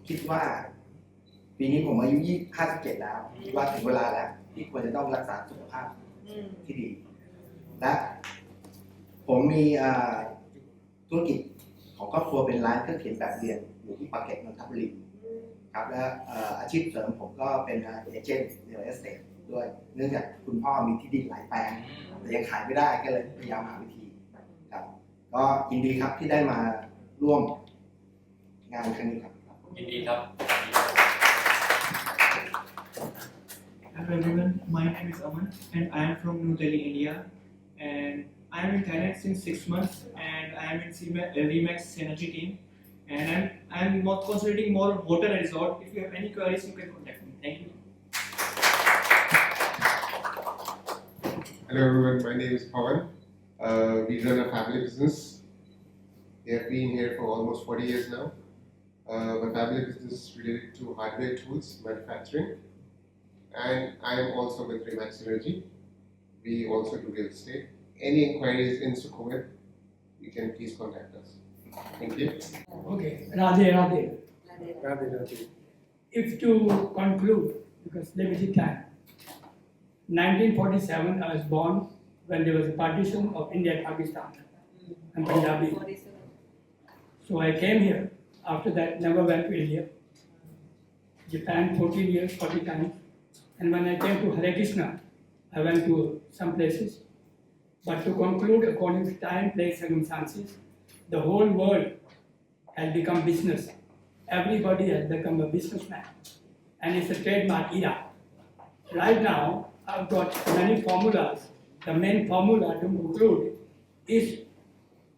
คิดว่าปีนี้ผมอายุ57แล้วคิดว่าถึงเวลาแล้วที่ควรจะต้องรักษาสุขภาพที่ดีและผมมี ธุรกิจของครอบครัวเป็นร้านเครื่องเขียนแบบเรียนอยู่ที่ปากเกร็ดนนทบุรีครับและอาชีพเสริมผมก็เป็นเอเจนต์เรียลเอสเตทด้วยเนื่องจากคุณพ่อมีที่ดินหลายแปลงแต่ยังขายไม่ได้ก็เลยพยายามหาวิธีครับก็ยินดีครับที่ได้มาร่วมงานครั้งนี้ครับยินดีครับ Hello everyone, my name is Aman and I am from New Delhi, India, and I am in Thailand since 6 months and I am in Remax Synergy team, and I am more concentrating more on hotel and resort. If you have any queries, you can contact me. Thank you. Hello everyone, my name is Pawan. We run a family business. We have been here for almost 40 years now. My family business is related to hardware tools manufacturing, and I am also with Remax Synergy. We also do real estate. Any inquiries in Sukhumvit, you can please contact us. Thank you. Okay, Radhe. If to conclude, because limited time, 1947 I was born when there was a partition of India and Pakistan. I'm Punjabi. So I came here. After that, never went to India. Japan 14 years, 40 times. And when I came to Hare Krishna, I went to some places. But to conclude, according to time, place, circumstances, the whole world has become business. Everybody has become a businessman. And it's a trademark era. Right now, I've got many formulas. The main formula to conclude is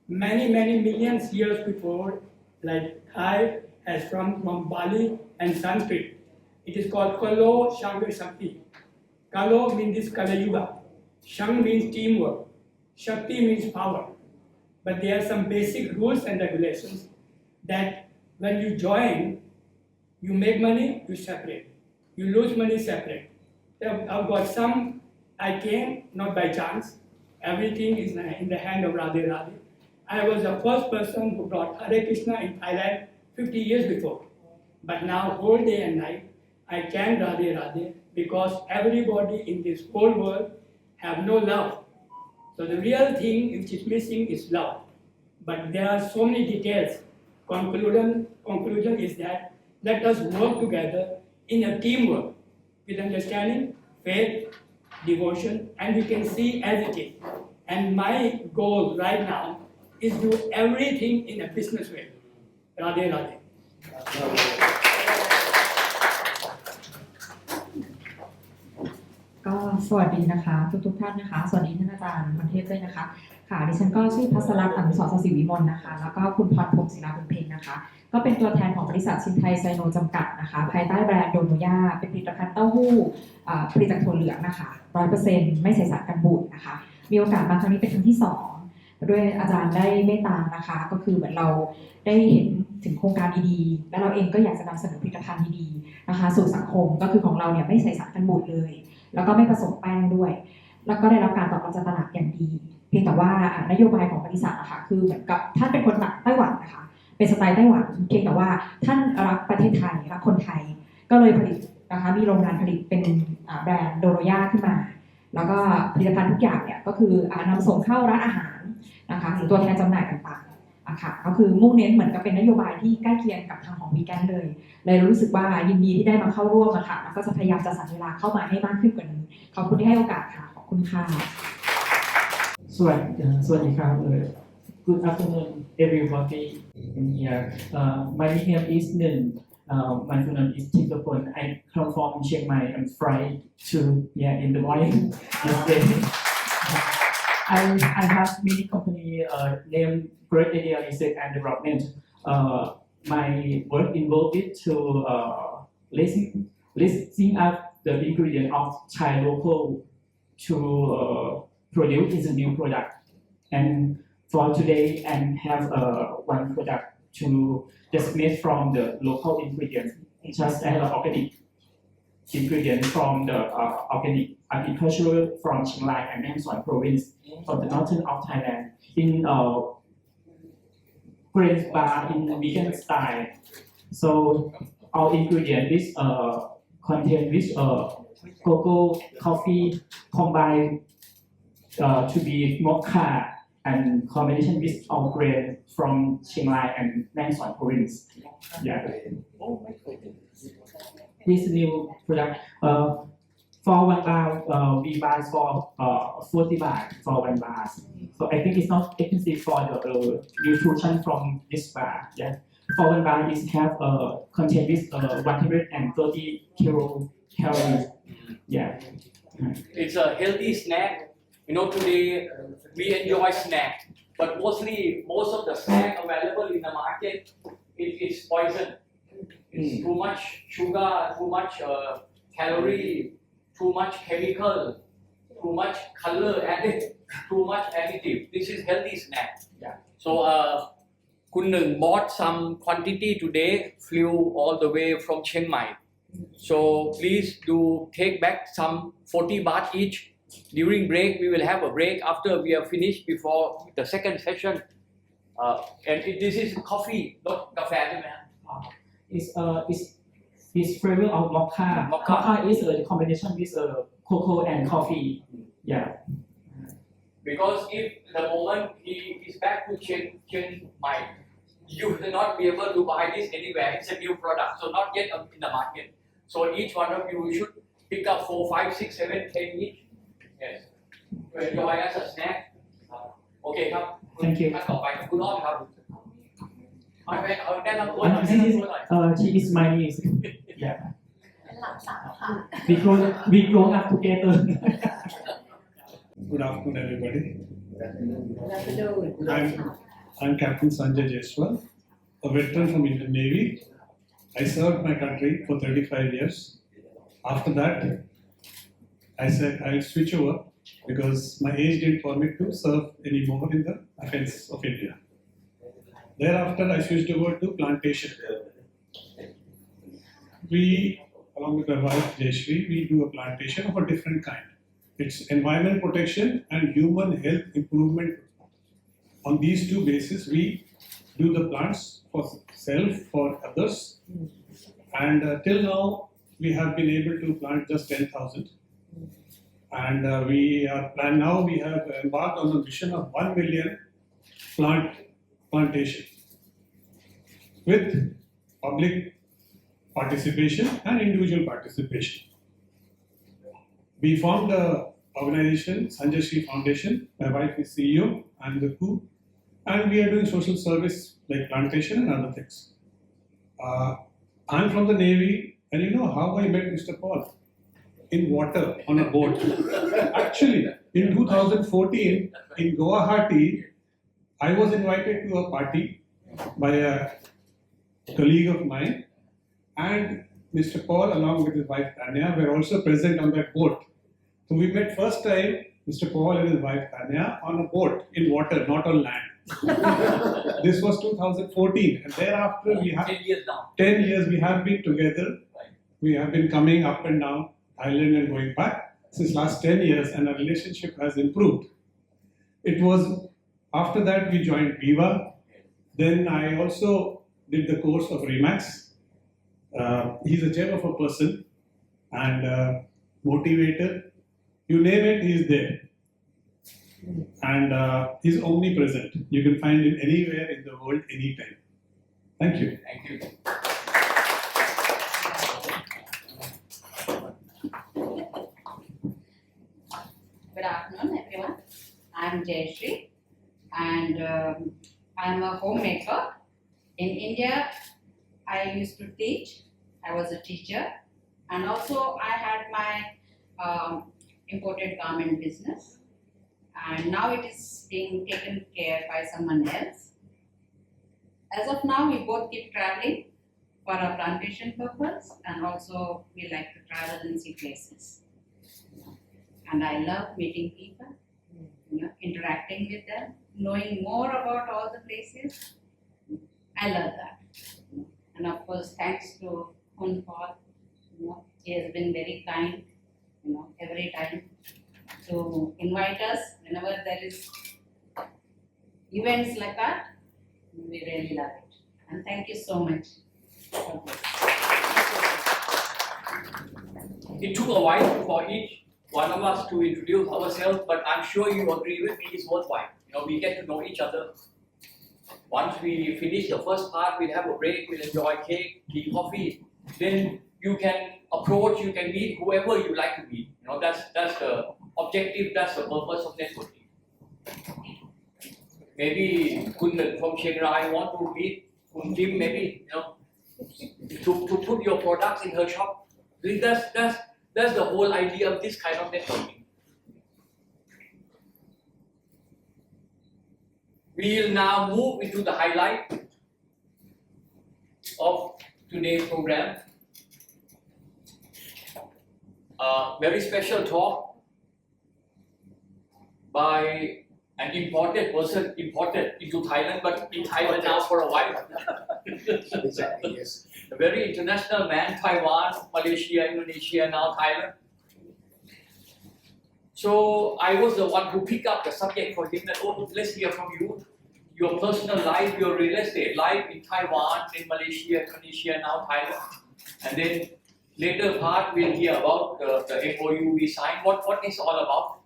many millions years before, like Thai has from Bali and Sanskrit. It is called Kalo Shanga Shakti. Kalo means this Kala Yuga. Shang means teamwork. Shakti means power. But there are some basic rules and regulations that when you join, you make money, you separate. You lose money, separate. I've got some, I came not by chance. Everything is in the hand of Radhe. I was the first person who brought Hare Krishna in Thailand 50 years before. But now, whole day and night, I chant Radhe because everybody in this whole world have no love. So the real thing which is missing is love. But there are so many details. Conclusion is that let us work together in a teamwork with understanding, faith, devotion, and we can see as it is. And my goal right now is do everything in a business way. Radhe. ก็สวัสดีนะคะทุกท่านนะคะสวัสดีท่านอาจารย์พรเทพด้วยนะคะค่ะดิฉันก็ชื่อพัสรัตน์อนุสรณ์ ศิวิมลนะคะแล้วก็คุณพรพงศ์ศิลาบุญเพ็งนะคะก็เป็นตัวแทนของบริษัทชินไทยไซโนจำกัดนะคะภายใต้แบรนด์โดโนย่าเป็นผลิตภัณฑ์เต้าหู้ผลิตจากถั่วเหลืองนะคะ 100% ไม่ใส่สารกันบูดนะคะมีโอกาสมาครั้งนี้เป็นครั้งที่2ด้วยอาจารย์ได้เมตตานะคะก็คือเหมือนเราได้เห็นถึงโครงการดีๆและเราเองก็อยากจะนำเสนอผลิตภัณฑ์ดีๆนะคะสู่สังคมก็คือของเราเนี่ยไม่ใส่สารกันบูดเลยแล้วก็ไม่ผสมแป้งด้วยแล้วก็ได้รับการตอบรับจากตลาดอย่างดีเพียงแต่ว่านโยบายของบริษัทนะคะคือเหมือนกับท่านเป็นคนไต้หวันนะคะเป็นสไตล์ไต้หวันเพียงแต่ว่าท่านรักประเทศไทยรักคนไทยก็เลยผลิตนะคะมีโรงงานผลิตเป็นแบรนด์โดโรย่าขึ้นมาแล้วก็ผลิตภัณฑ์ทุกอย่างเนี่ยก็คือนำส่งเข้าร้านอาหารนะคะหรือตัวแทนจำหน่ายต่างๆค่ะก็คือมุ่งเน้นเหมือนกับเป็นนโยบายที่ใกล้เคียงกับทางของวีแกนเลยรู้สึกว่ายินดีที่ได้มาเข้าร่วมค่ะแล้วก็จะพยายามจะสรรเวลาเข้ามาให้มากขึ้นกว่านี้ขอบคุณที่ให้โอกาสค่ะขอบคุณค่ะสวัสดีครับ Good afternoon everybody in here. My name is Nen. My full name is Thipapon. I come from Chiang Mai and fly to here in the morning yesterday. I have many company named Great Idea Research and Development. My work involved to listing up the ingredient of Thai local to produce a new product. And for today, I have one product to just made from the local ingredients, just as organic ingredients from the organic agriculture from Chiang Mai and Mae Sot province from the northern of Thailand in grain bar in vegan style. So our ingredient is contain with cocoa, coffee combined to be mocha and combination with all grain from Chiang Mai and Nang Son province. Yeah. This new product, for 1 bar, we buy for 40 baht for 1 bar. So I think it's not expensive for the nutrition from this bar. Yeah. For 1 bar, it have contain with 130 kilocalories. Yeah. It's a healthy snack. You know, today we enjoy snack, but most of the snack available in the market is poison. It's too much sugar, too much calorie, too much chemical, too much color added, too much additive. This is healthy snack. Yeah. So Kun Nung bought some quantity today, flew all the way from Chiang Mai. So please do take back some 40 baht each. During break, we will have a break after we are finished before the second session. And this is coffee, not cafe. It's flavor of mocha. Mocha is a combination with cocoa and coffee. Yeah. Because if the moment he is back to Chiang Mai, you will not be able to buy this anywhere. It's a new product, so not yet in the market. So each one of you should pick up 4, 5, 6, 7, 10 each. Yes. To enjoy as a snack. Okay ครับ Thank you. ท่านต่อไปคุณอ้อมครับเอาแนะนำตัว She is my niece. Yeah. หลังสาวค่ะ We grow up together. Good afternoon, everybody. Good I'm Captain Sanjay Jaiswal, a veteran from Indian Navy. I served my country for 35 years. After that, I said I'll switch over because my age didn't permit to serve anymore in the defense of India. Thereafter, I switched over to plantation. We, along with my wife Jayashri, we do a plantation of a different kind. It's environment protection and human health improvement. On these two bases, we do the plants for self, for others. And till now, we have been able to plant just 10,000. And we have embarked on a mission of 1 million plantation with public participation and individual participation. We formed the organization Sanjay Shri Foundation. My wife is CEO and the crew, and we are doing social service like plantation and other things. I'm from the Navy, and you know how I met Mr. Paul? In water on a boat. Actually, in 2014 in Guwahati, I was invited to a party by a colleague of mine, and Mr. Paul, along with his wife Tanya, were also present on that boat. So we met first time, Mr. Paul and his wife Tanya, on a boat in water, not on land. This was 2014, and thereafter we have 10 years now. 10 years we have been together. We have been coming up and down Thailand and going back since last 10 years, and our relationship has improved. It was after that we joined Viva. Then I also did the course of Remax. He's a gem of a person and motivator. You name it, he's there. And he's omnipresent. You can find him anywhere in the world, anytime. Thank you. Thank you. Good afternoon, everyone. I'm Jayashri, and I'm a homemaker. In India, I used to teach. I was a teacher, and also I had my imported garment business. And now it is being taken care by someone else. As of now, we both keep traveling for our plantation purpose, and also we like to travel and see places. And I love meeting people, interacting with them, knowing more about all the places. I love that. And of course, thanks to Kun Paul, he has been very kind, every time to invite us whenever there is events like that. We really love it. And thank you so much. It took a while for each one of us to introduce ourselves, but I'm sure you agree with me, it's worthwhile. we get to know each other. Once we finish the first part, we'll have a break, we'll enjoy cake, tea, coffee. Then you can approach, you can meet whoever you like to meet. That's the objective, that's the purpose of networking. Maybe Kun from Chiang Rai want to meet Kun Jim, maybe, to put your products in her shop. That's the whole idea of this kind of networking. We'll now move into the highlight of today's program. A very special talk by an imported person, imported into Thailand, but in Thailand now for a while. Exactly, yes. A very international man, Taiwan, Malaysia, Indonesia, now Thailand. So I was the one who picked up the subject for him that, let's hear from you, your personal life, your real estate life in Taiwan, in Malaysia, Indonesia, now Thailand. And then later part we'll hear about the MOU we signed, what it's all about.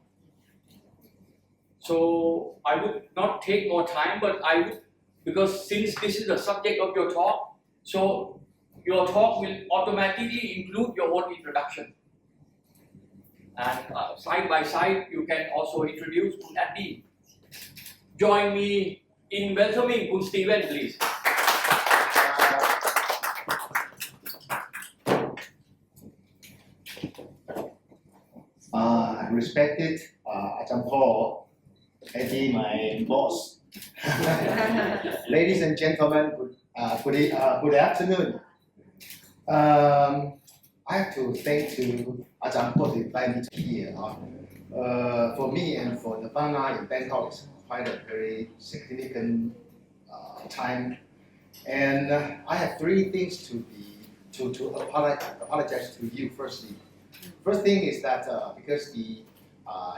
So I would not take more time, but I would, because since this is the subject of your talk, so your talk will automatically include your own introduction. And side by side, you can also introduce Kun Addi. Join me in welcoming Kun Steven, please. Respected Ajahn Paul, Eddie, my boss. Ladies and gentlemen, good afternoon. I have to thank to Ajahn Paul to invite me to here. For me and for Nirvana in Bangkok, it's quite a very significant time. And I have three things to apologize to you firstly. First thing is that because the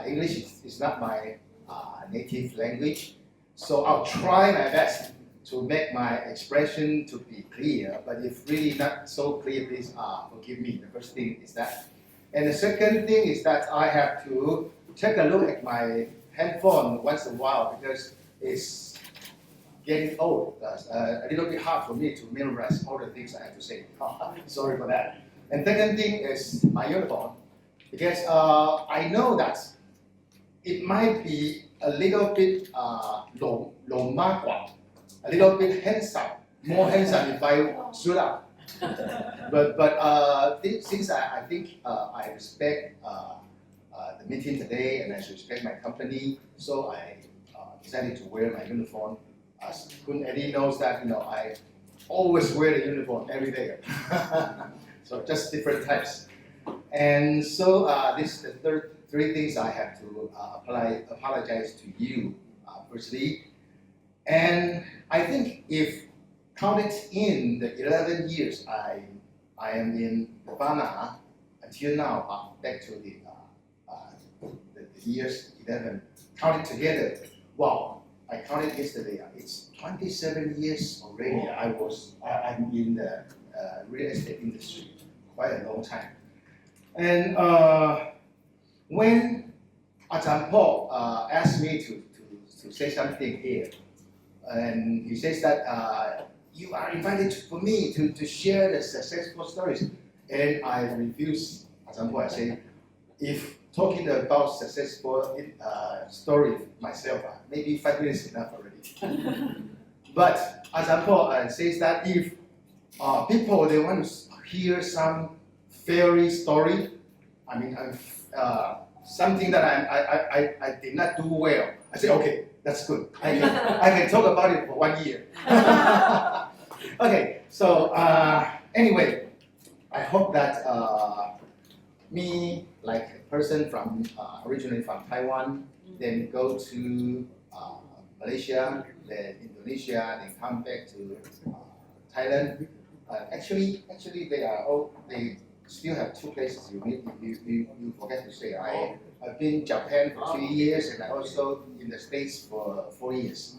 English is not my native language, so I'll try my best to make my expression to be clear, but if really not so clear, please forgive me. The first thing is that. And the second thing is that I have to take a look at my handphone once in a while because it's getting old. A little bit hard for me to memorize all the things I have to say. Sorry for that. And second thing is my uniform, because I know that it might be a little bit low a little bit handsome, more handsome if I suit up. But since I think I respect the meeting today and I respect my company, so I decided to wear my uniform. As Kun Eddie knows that I always wear the uniform every day. So just different types. And so this is the three things I have to apologize to you firstly. And I think if counted in the 11 years I am in Nirvana until now, back to the years 11, counted together, wow, I counted yesterday, it's 27 years already. I'm in the real estate industry, quite a long time. And when Ajahn Paul asked me to say something here, and he says that you are invited for me to share the successful stories, and I refuse. Ajahn Paul, I say, if talking about successful story myself, maybe 5 minutes is enough already. But Ajahn Paul says that if people they want to hear some fairy story, I mean something that I did not do well, I say okay, that's good. I can talk about it for 1 year. Okay, so anyway, I hope that me, like a person from originally from Taiwan, then go to Malaysia, then Indonesia, then come back to Thailand. Actually, they still have two places you forget to say. I've been in Japan for 3 years, and I also in the States for 4 years.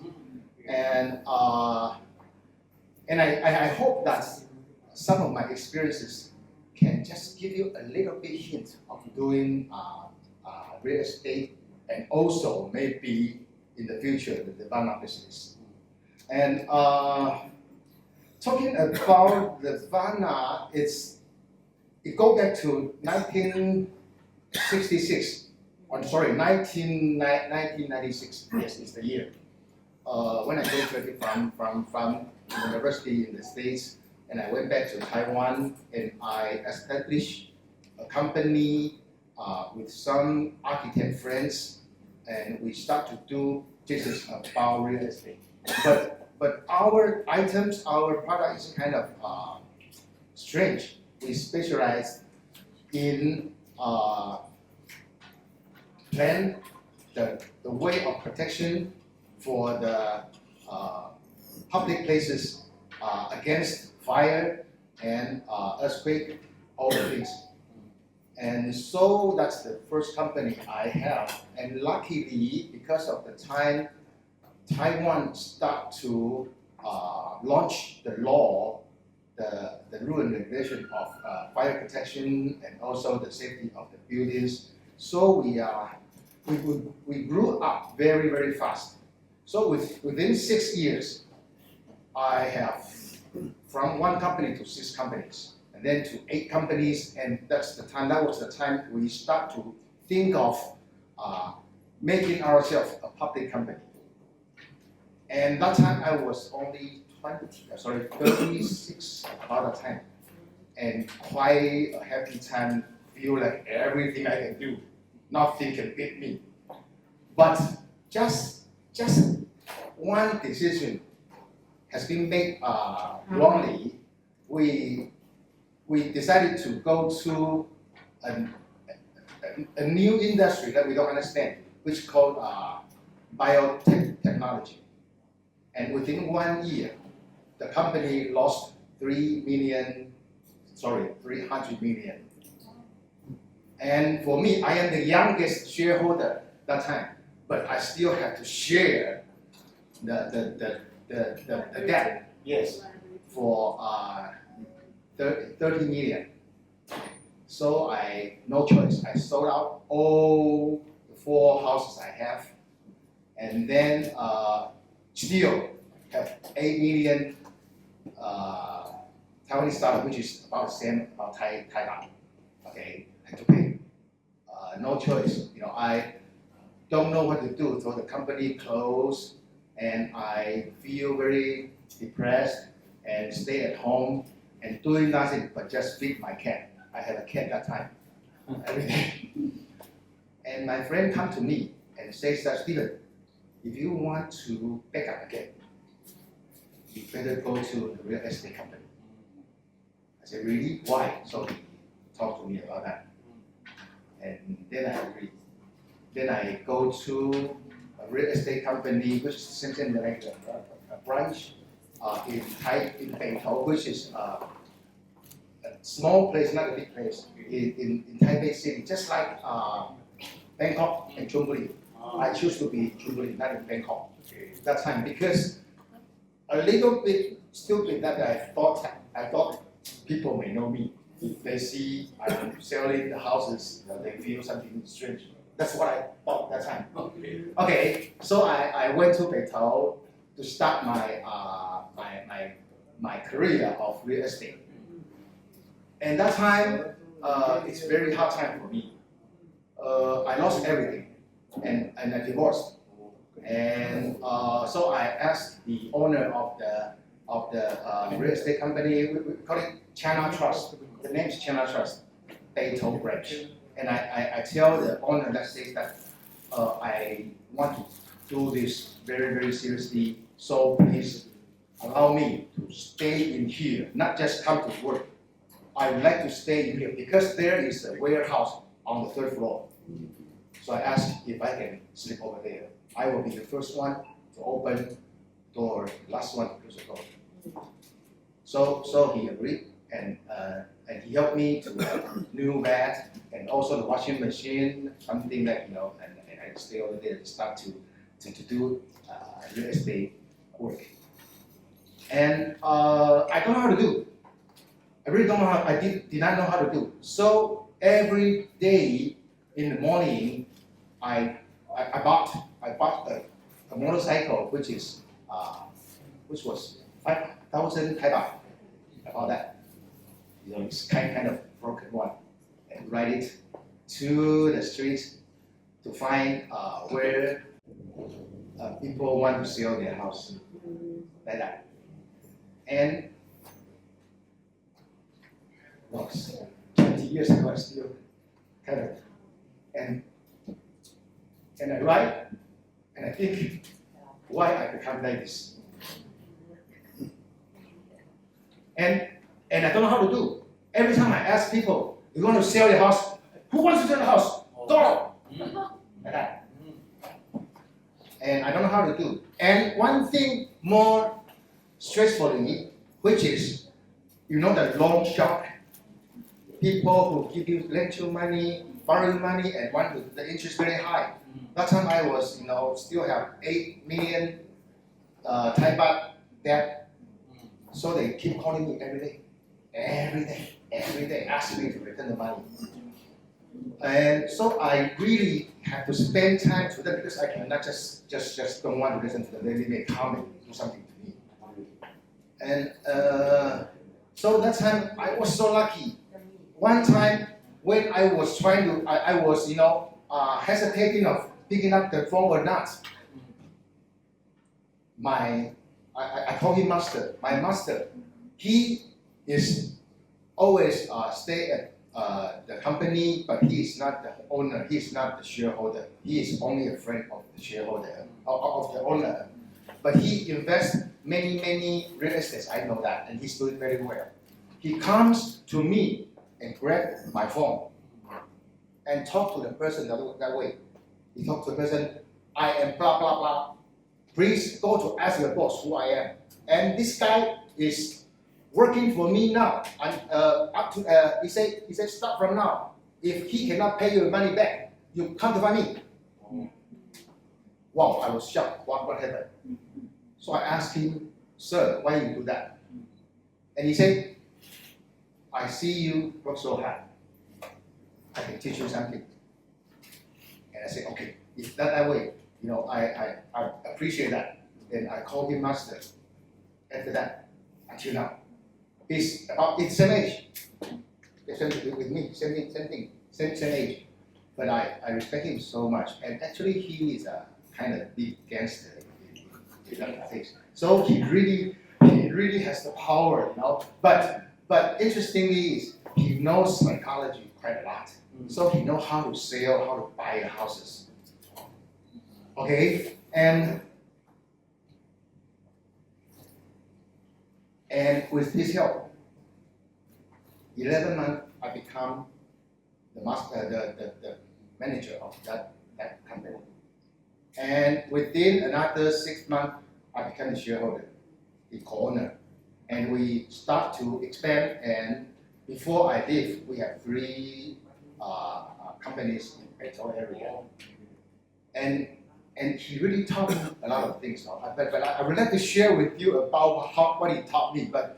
And I hope that some of my experiences can just give you a little bit hint of doing real estate, and also maybe in the future with the Nirvana business. And talking about the Nirvana, it goes back to 1966. I'm sorry, 1996. Yes, it's the year. When I graduated from university in the States, and I went back to Taiwan, and I established a company with some architect friends, and we start to do business about real estate. But our items, our product is kind of strange. We specialize in plan the way of protection for the public places against fire and earthquake, all the things. And so that's the first company I have. And luckily, because of the time, Taiwan start to launch the law, the rule and regulation of fire protection and also the safety of the buildings. So we grew up very, very fast. So within 6 years, I have from 1 company to 6 companies, and then to 8 companies, and that was the time we start to think of making ourselves a public company. And that time I was only 36 about the time, and quite a happy time, feel like everything I can do, nothing can beat me. But just one decision has been made wrongly. We decided to go to a new industry that we don't understand, which is called biotechnology. And within 1 year, the company lost 300 million. And for me, I am the youngest shareholder that time, but I still have to share the debt, yes, for 30 million. So no choice. I sold out all the 4 houses I have, and then still have 8 million Taiwanese dollar, which is about the same about Thailand. Okay, I had to pay. No choice. I don't know what to do. So the company closed, and I feel very depressed and stay at home and doing nothing but just feed my cat. I had a cat that time, every day. And my friend come to me and says that, Steven, if you want to back up again, you better go to the real estate company. I said, really? Why? So he talked to me about that. And then I agreed. Then I go to a real estate company, which is something like a branch in Bangkok, which is a small place, not a big place, in Taipei City, just like Bangkok and Chonburi. I choose to be Chonburi, not in Bangkok that time, because a little bit stupid that I thought people may know me. If they see I'm selling the houses, they feel something strange. That's what I thought that time. Okay, so I went to Beitao to start my career of real estate. And that time, it's very hard time for me. I lost everything, and I divorced. And so I asked the owner of the real estate company, we call it China Trust. The name is China Trust, Beitao branch. And I tell the owner that says that I want to do this very, very seriously. So please allow me to stay in here, not just come to work. I would like to stay in here because there is a warehouse on the 3rd floor. So I asked if I can sleep over there. I will be the first one to open door, last one to close the door. So he agreed, and he helped me to new bed and also the washing machine, something that and I stay over there and start to do real estate work. And I don't know how to do. I really don't know how. I did not know how to do. So every day in the morning, I bought a motorcycle which was 5,000 Thai baht, about that. It's kind of broken one, and ride it to the streets to find where people want to sell their house, like that. And 20 years ago, I still kind of, and I write, and I think why I become like this. And I don't know how to do. Every time I ask people, you want to sell the house? Who wants to sell the house? Go! Like that. And I don't know how to do. And one thing more stressful in me, which is, the loan shark. People who give you lend money, borrow money, and want the interest very high. That time I was, still have 8 million Thai baht debt. So they keep calling me every day, asking me to return the money. And so I really have to spend time to them because I cannot just don't want to listen to them. They may come and do something to me. And so that time I was so lucky. One time when I was trying to, I was hesitating of picking up the phone or not. I call him master. My master, he is always stay at the company, but he is not the owner. He is not the shareholder. He is only a friend of the shareholder, of the owner. But he invests many real estates. I know that, and he's doing very well. He comes to me and grab my phone and talk to the person that way. He talked to the person, I am blah blah blah. Please go to ask your boss who I am. And this guy is working for me now. And he said, start from now. If he cannot pay your money back, you come to find me. Wow, I was shocked. What happened? So I asked him, sir, why you do that? And he said, I see you work so hard. I can teach you something. And I said, okay, if that way, I appreciate that. Then I called him master. After that, until now, he's about the same age. Same with me, same thing, same age. But I respect him so much. And actually, he is a kind of big gangster. So he really has the power, But interestingly, is he knows psychology quite a lot. So he knows how to sell, how to buy the houses. Okay, and with his help, 11 months I become the manager of that company. And within another 6 months, I became the shareholder, the co-owner. And we start to expand, and before I leave, we have 3 companies in the Bangkok area. And he really taught me a lot of things. But I would like to share with you about what he taught me. But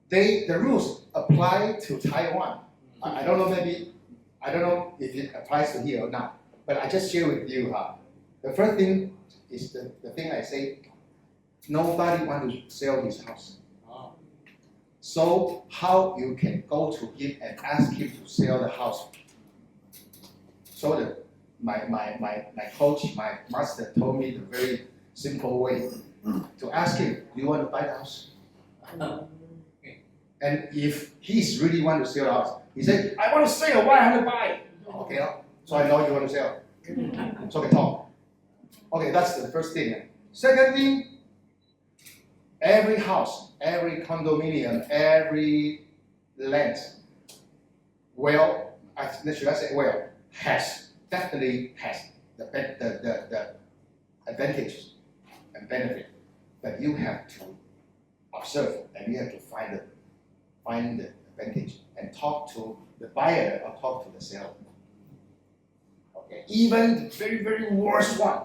the rules apply to Taiwan. I don't know if it applies to here or not. But I just share with you. The first thing is the thing I say. Nobody wants to sell his house. So how you can go to him and ask him to sell the house? So my coach, my master told me the very simple way to ask him, do you want to buy the house? And if he's really want to sell the house, he said, I want to sell, why I want to buy? Okay, so I know you want to sell. So we talk. Okay, that's the first thing. Second thing, every house, every condominium, every land, definitely has the advantage and benefit. But you have to observe and you have to find the advantage and talk to the buyer or talk to the seller. Okay, even the very worst one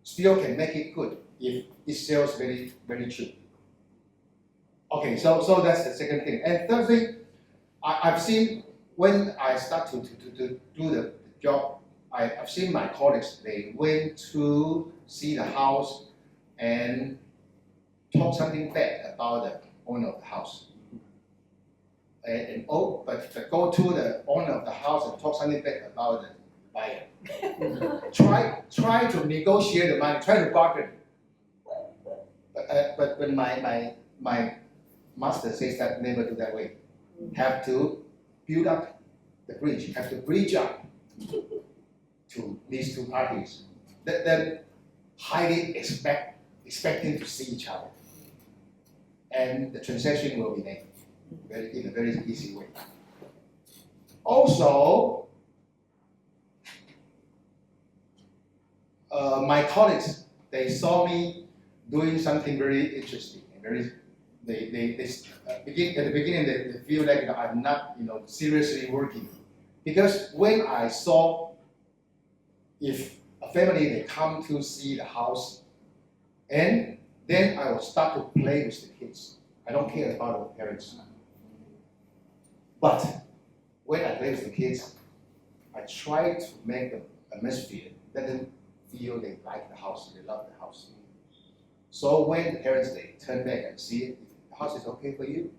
still can make it good if it sells very cheap. Okay, so that's the second thing. And third thing, I've seen when I start to do the job, I've seen my colleagues, they went to see the house and talk something bad about the owner of the house. But go to the owner of the house and talk something bad about the buyer. try to negotiate the money, try to bargain. But when my master says that never do that way. Have to build up the bridge, have to bridge up to these two parties. Then highly expecting to see each other. And the transaction will be made in a very easy way. Also, my colleagues, they saw me doing something very interesting and very. They at the beginning they feel like I'm not seriously working, because when I saw if a family they come to see the house, and then I will start to play with the kids. I don't care about the parents. But when I play with the kids, I try to make an atmosphere that them feel they like the house, they love the house. So when the parents they turn back and see it, the house is okay for you,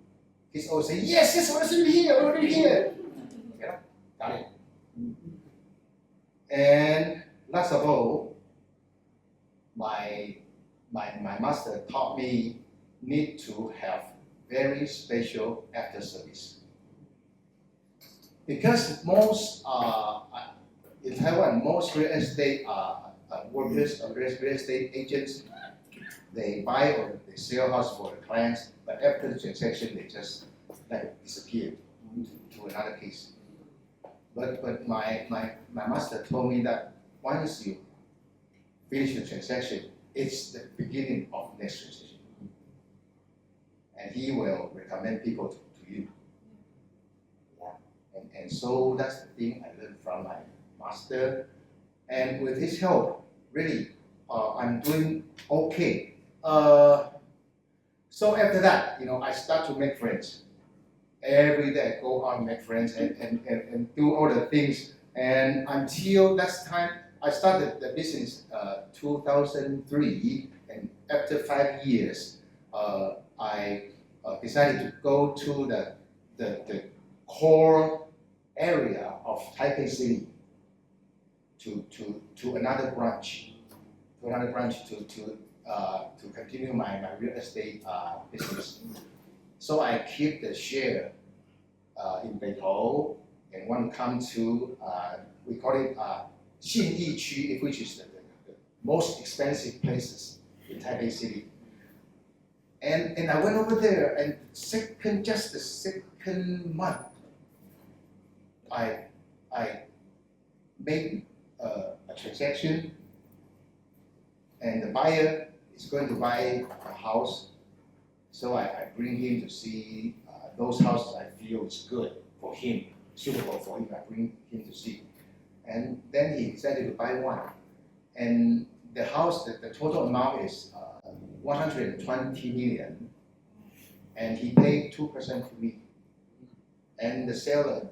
kids always say, yes, I want to live here, I want to live here. Yeah, got it. And last of all, my master taught me need to have very special after service. Because most in Taiwan, most real estate workers or real estate agents, they buy or they sell house for the clients, but after the transaction, they just disappear to another case. But my master told me that once you finish the transaction, it's the beginning of next transaction, and he will recommend people to you. And so that's the thing I learned from my master, and with his help, really, I'm doing okay. So after that, I start to make friends. Every day I go out and make friends and do all the things. And until that time, I started the business 2003, and after 5 years, I decided to go to the core area of Taipei City to another branch, to continue my real estate business. So I keep the share in Beidou, and one come to we call it Xinyi Qu, which is the most expensive places in Taipei City. And I went over there, and just the second month, I made a transaction, and the buyer is going to buy a house. So I bring him to see those houses I feel is good for him, suitable for him. I bring him to see. And then he decided to buy one. And the house, the total amount is 120 million. And he paid 2% to me. And the seller,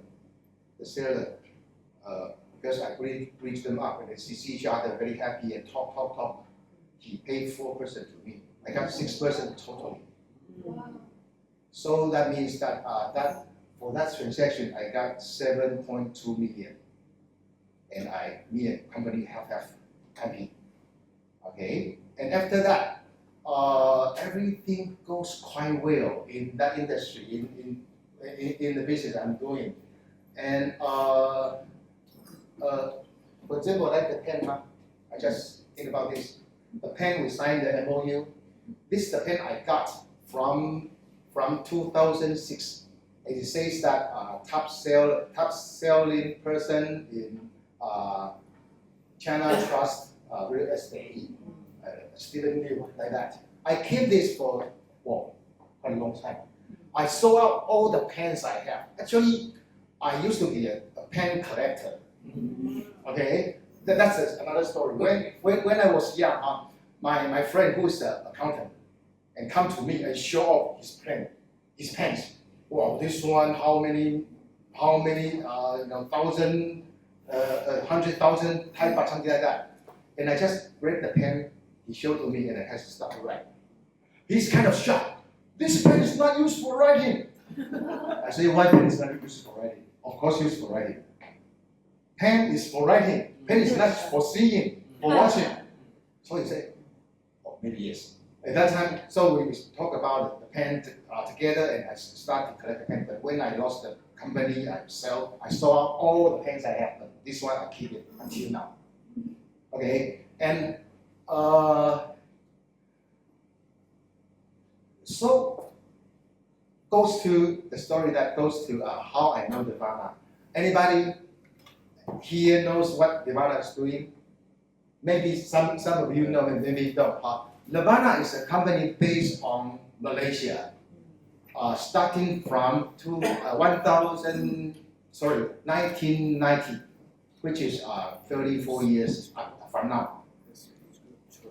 because I bridge them up and they see each other very happy and talk, he paid 4% to me. I got 6% totally. Wow. So that means that for that transaction, I got 7.2 million, and me and company have happy. Okay, and after that, everything goes quite well in that industry, in the business I'm doing, and for example, like the pen, I just think about this. The pen we signed the MOU. This is the pen I got from 2006. It says that top selling person in China Trust Real Estate, Steven Hsiu, like that. I keep this for quite a long time. I sold out all the pens I have. Actually, I used to be a pen collector. Okay, that's another story. When I was young, my friend who is an accountant and come to me and show off his pens. Wow, this one how many 1,000 100,000 Thai baht, something like that. And I just grabbed the pen he showed to me and I had to start to write. He's kind of shocked. This pen is not used for writing. I say, why pen is not used for writing? Of course used for writing. Pen is for writing. Pen is not for seeing, for watching. So he said, oh, maybe yes. At that time, so we talk about the pen together and I started to collect the pen. But when I lost the company, I sold all the pens I have. But this one I keep it until now. Okay, and so goes to the story that goes to how I know Nirvana. Anybody here knows what Nirvana is doing? Maybe some of you know and maybe don't. Nirvana is a company based on Malaysia, starting from 1990, which is 34 years from now.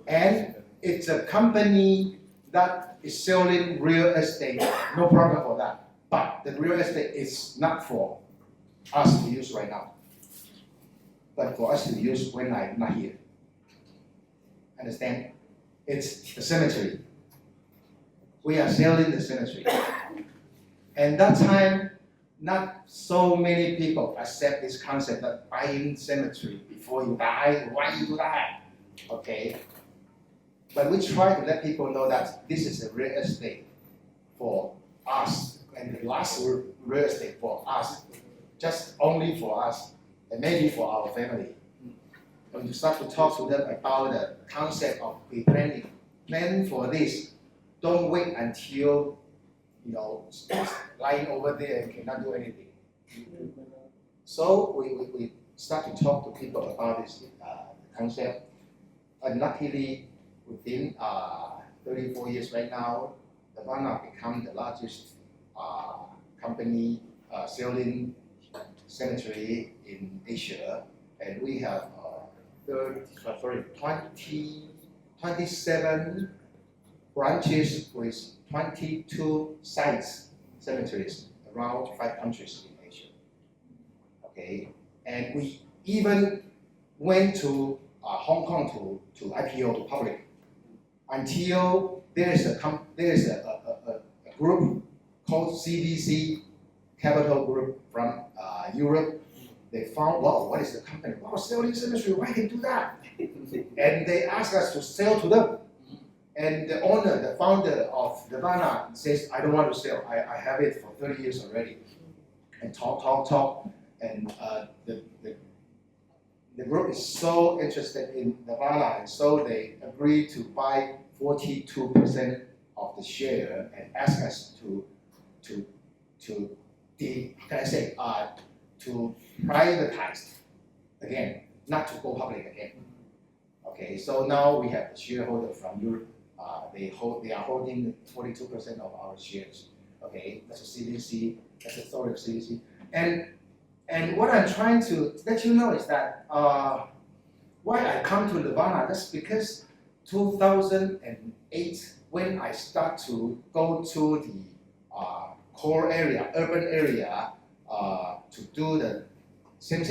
And it's a company that is selling real estate, no problem for that. But the real estate is not for us to use right now, but for us to use when I'm not here. Understand? It's the cemetery. We are selling the cemetery. And that time, not so many people accept this concept that buying cemetery before you die, why you die, okay? But we try to let people know that this is a real estate for us, and the last real estate for us, just only for us, and maybe for our family. When you start to talk to them about the concept of pre-planning, plan for this. Don't wait until lying over there and cannot do anything. So we start to talk to people about this concept. And luckily, within 34 years right now, Nirvana become the largest company selling cemetery in Asia, and we have 27 branches with 22 sites, cemeteries around 5 countries in Asia. Okay, and we even went to Hong Kong to IPO to public until there is a group called CDC Capital Group from Europe. They found, wow, what is the company? Wow, selling cemetery, why can do that? And they asked us to sell to them. And the owner, the founder of Nirvana says, I don't want to sell. I have it for 30 years already. And talk. And the group is so interested in Nirvana, and so they agreed to buy 42% of the share and ask us to privatize again, not to go public again. Okay, so now we have the shareholder from Europe. They are holding 42% of our shares. Okay, that's a CDC. That's the story of CDC. And what I'm trying to let you know is that why I come to Nirvana, that's because 2008, when I start to go to the core area, urban area, to do the same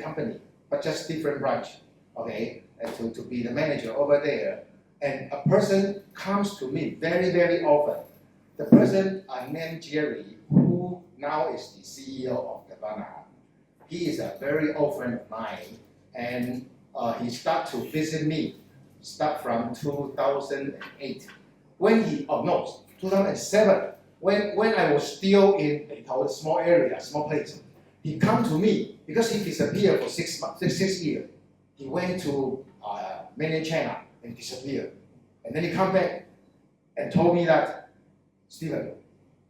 company, but just different branch, okay, and to be the manager over there. And a person comes to me very, very often. The person named Jerry, who now is the CEO of Nirvana. He is a very old friend of mine, and he started to visit me, start from 2008. 2007, when I was still in a small area, small place. He come to me because he disappeared for 6 months, 6 years. He went to mainland China and disappeared. And then he come back and told me that, Steven,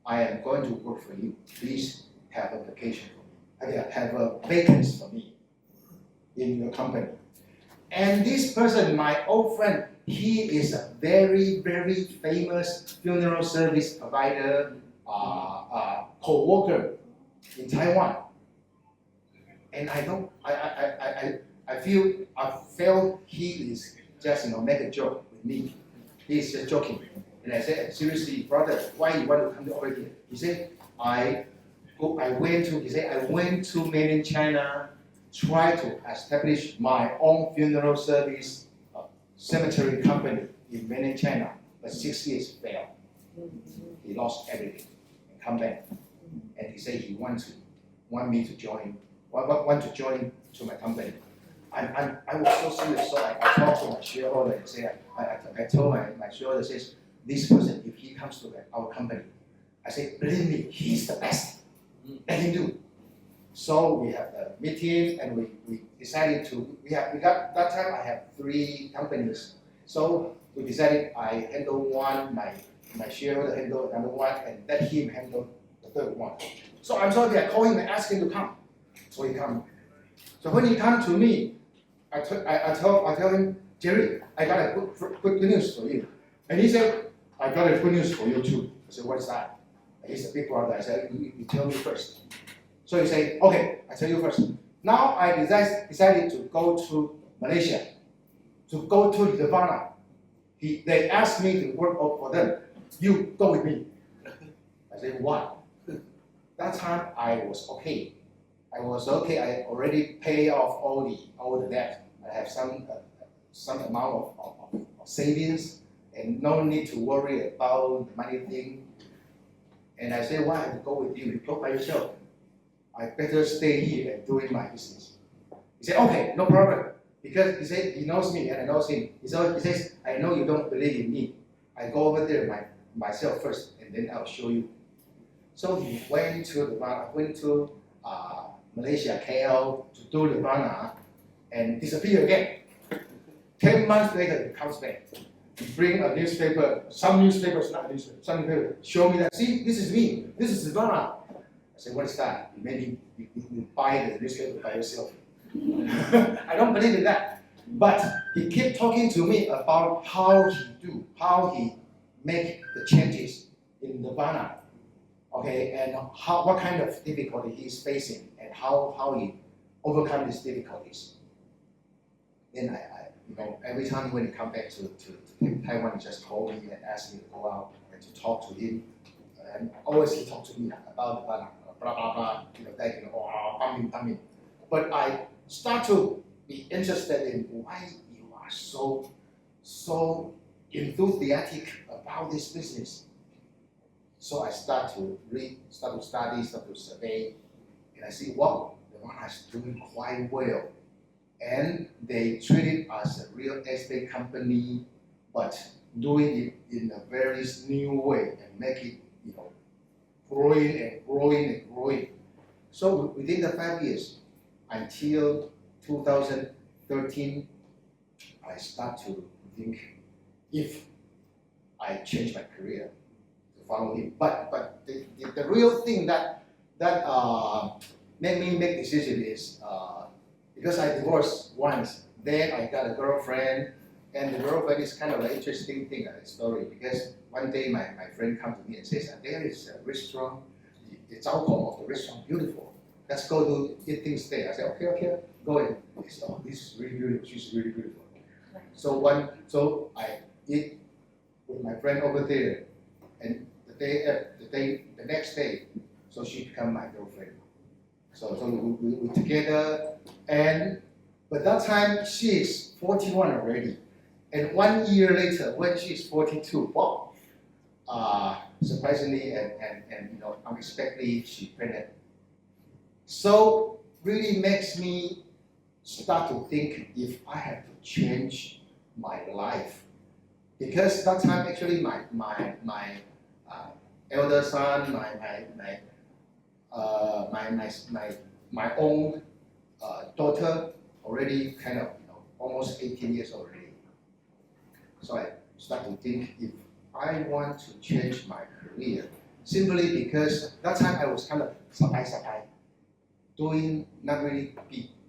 I am going to work for you. Please have a vacation for me. Have a vacancy for me in your company. And this person, my old friend, he is a very, very famous funeral service provider, co-worker in Taiwan. And I felt he is just make a joke with me. He is just joking. And I said, seriously, brother, why you want to come over here? He said, I went to mainland China tried to establish my own funeral service cemetery company in mainland China, but 6 years failed. He lost everything and come back, and he said he want me to join to my company. I was so serious, so I talked to my shareholder and said, I told my shareholder, says, this person, if he comes to our company, I said, believe me, he's the best. Let him do. So we have a meeting and we decided to, we got, that time I have 3 companies. So we decided I handle one, my shareholder handle another one, and let him handle the third one. So I'm sorry, I call him and ask him to come. So he come. So when he come to me, I tell him, Jerry, I got a good news for you. And he said, I got a good news for you too. I said, what is that? He's a big brother. I said, you tell me first. So he said, okay, I tell you first. Now I decided to go to Malaysia, to go to Nirvana. They asked me to work out for them. You go with me. I said, why? That time I was okay. I already pay off all the debt. I have some amount of savings and no need to worry about the money thing. And I said, why I go with you? You go by yourself. I better stay here and doing my business. He said, okay, no problem. Because he said he knows me and I know him. He says, I know you don't believe in me. I go over there myself first and then I'll show you. So he went to Malaysia, KL, to do Nirvana and disappear again. 10 months later, he comes back. He bring a newspaper, some newspapers, not a newspaper, some newspaper, show me that, see, this is me, this is Nirvana. I said, what is that? Maybe you buy the newspaper by yourself. I don't believe in that. But he kept talking to me about how he make the changes in Nirvana. Okay, and what kind of difficulty he's facing and how he overcome these difficulties. Then every time when he come back to Taiwan, he just call me and ask me to go out and to talk to him. And always he talk to me about blah blah blah, bumming. But I start to be interested in why you are so enthusiastic about this business. So I start to read, start to study, start to survey, and I see, wow, Nirvana is doing quite well. And they treat it as a real estate company, but doing it in a very new way and make it, growing. So within the 5 years, until 2013, I start to think if I change my career to follow him. But the real thing that made me make decision is because I divorced once, then I got a girlfriend, and the girlfriend is kind of an interesting thing, story, because one day my friend come to me and says, there is a restaurant, it's alcohol of the restaurant, beautiful. Let's go to eat things there. I said, okay, go in. He said, oh, this is really beautiful, she's really beautiful. So I eat with my friend over there, and the next day, so she become my girlfriend. So we together, but that time she is 41 already, and 1 year later when she is 42, wow, surprisingly and unexpectedly she pregnant. So really makes me start to think if I have to change my life, because that time actually my elder son, my own daughter already kind of almost 18 years already. So I start to think if I want to change my career, simply because that time I was kind of sabai, doing not really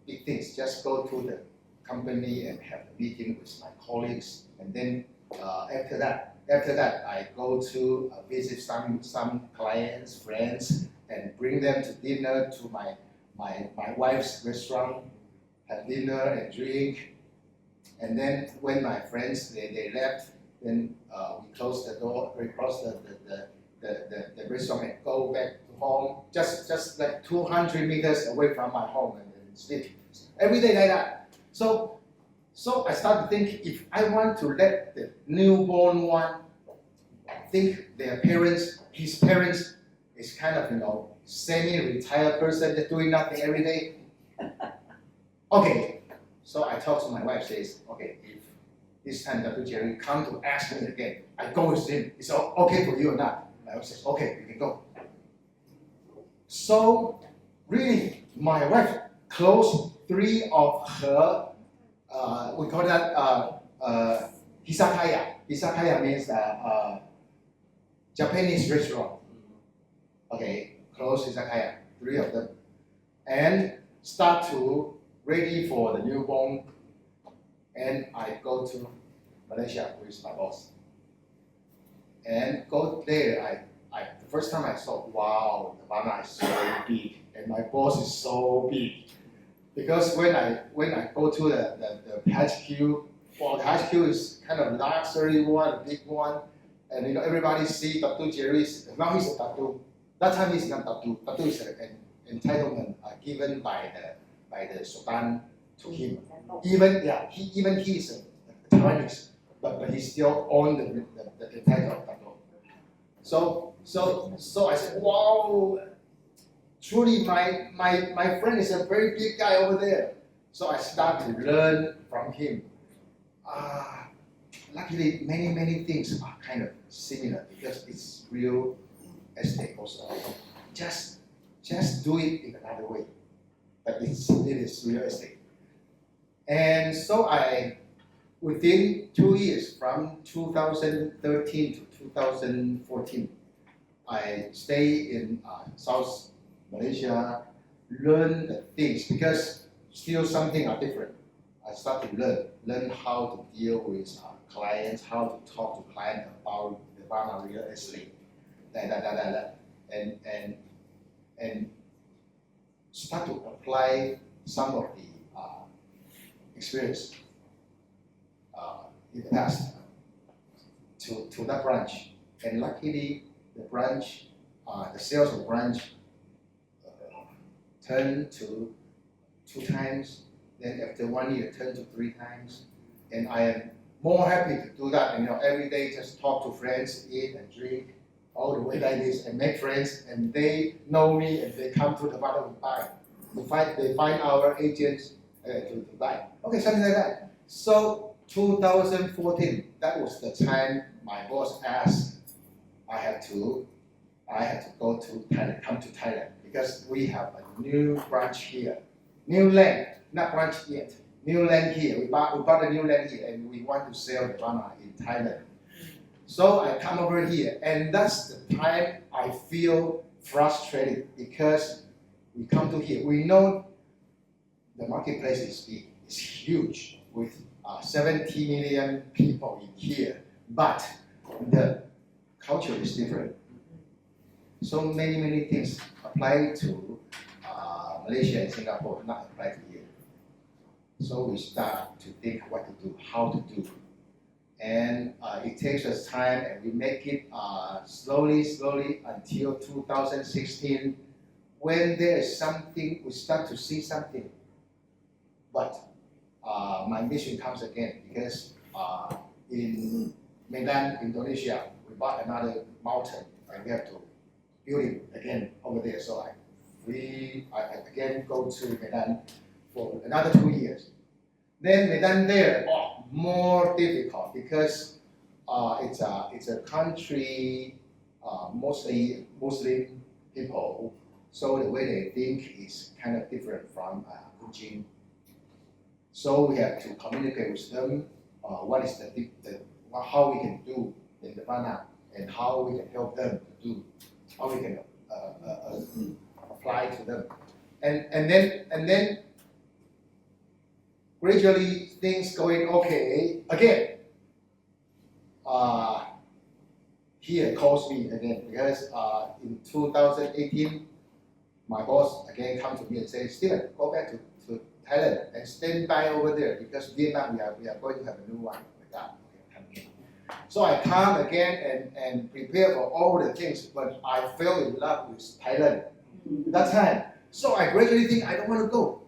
big things, just go to the company and have a meeting with my colleagues, and then after that I go to visit some clients, friends, and bring them to dinner to my wife's restaurant, have dinner and drink. And then when my friends they left, then we close the door, we cross the restaurant and go back to home, just like 200 meters away from my home, and and sleep. Every day like that. So I start to think, if I want to let the newborn one think his parents is kind of, semi-retired person just doing nothing every day. Okay, so I talk to my wife, says, okay, if this time Dr. Jerry come to ask me again, I go with him. It's okay for you or not? My wife says, okay, you can go. So really, my wife closed 3 of her, we call that Hisakaya. Hisakaya means Japanese restaurant. Okay, close Izakaya, 3 of them, and start to ready for the newborn. And I go to Malaysia with my boss. And go there, the first time I saw, wow, Nirvana is so big, and my boss is so big. Because when I go to the HQ, well, the HQ is kind of luxury one, a big one, and everybody see Dr. Jerry. Now he's a Dr. That time he's not Dr. Dr. is an entitlement given by the Sultan to him. Even he is a Taiwanese, but he still owned the title of Dr. So I said, wow, truly my friend is a very big guy over there. So I start to learn from him. Luckily, many things are kind of similar because it's real estate also. Just do it in another way, but it is real estate. And so within 2 years, from 2013 to 2014, I stay in South Malaysia, learn the things because still something are different. I start to learn how to deal with clients, how to talk to clients about the Nirvana real estate, and start to apply some of the experience in the past to that branch. And luckily, the branch, the sales of the branch turned to 2 times. Then after 1 year, turned to 3 times. And I am more happy to do that. And every day just talk to friends, eat and drink, all the way like this, and make friends. And they know me, and they come to the bottom to buy. They find our agents to buy. Okay, something like that. So 2014, that was the time my boss asked I had to go to Thailand, come to Thailand, because we have a new branch here, new land, not branch yet, new land here. We bought a new land here, and we want to sell Nirvana in Thailand. So I come over here, and that's the time I feel frustrated because we come to here. We know the marketplace is big, it's huge, with 70 million people in here, but the culture is different. So many things apply to Malaysia and Singapore, not apply to here. So we start to think what to do, how to do. And it takes us time, and we make it slowly until 2016, when there is something, we start to see something. But my mission comes again, because in Medan, Indonesia, we bought another mountain, and we have to build it again over there. So I again go to Medan for another 2 years. Then Medan there, more difficult, because it's a country mostly Muslim people, so the way they think is kind of different from Kuching. So we have to communicate with them what is how we can do in Nirvana, and how we can help them to do, how we can apply to them, and then gradually things going okay again. Here calls me again, because in 2018 my boss again come to me and say, Steven, go back to Thailand and stand by over there, because Vietnam we are going to have a new one like that. So I come again and prepare for all the things, but I fell in love with Thailand that time. So I gradually think I don't want to go.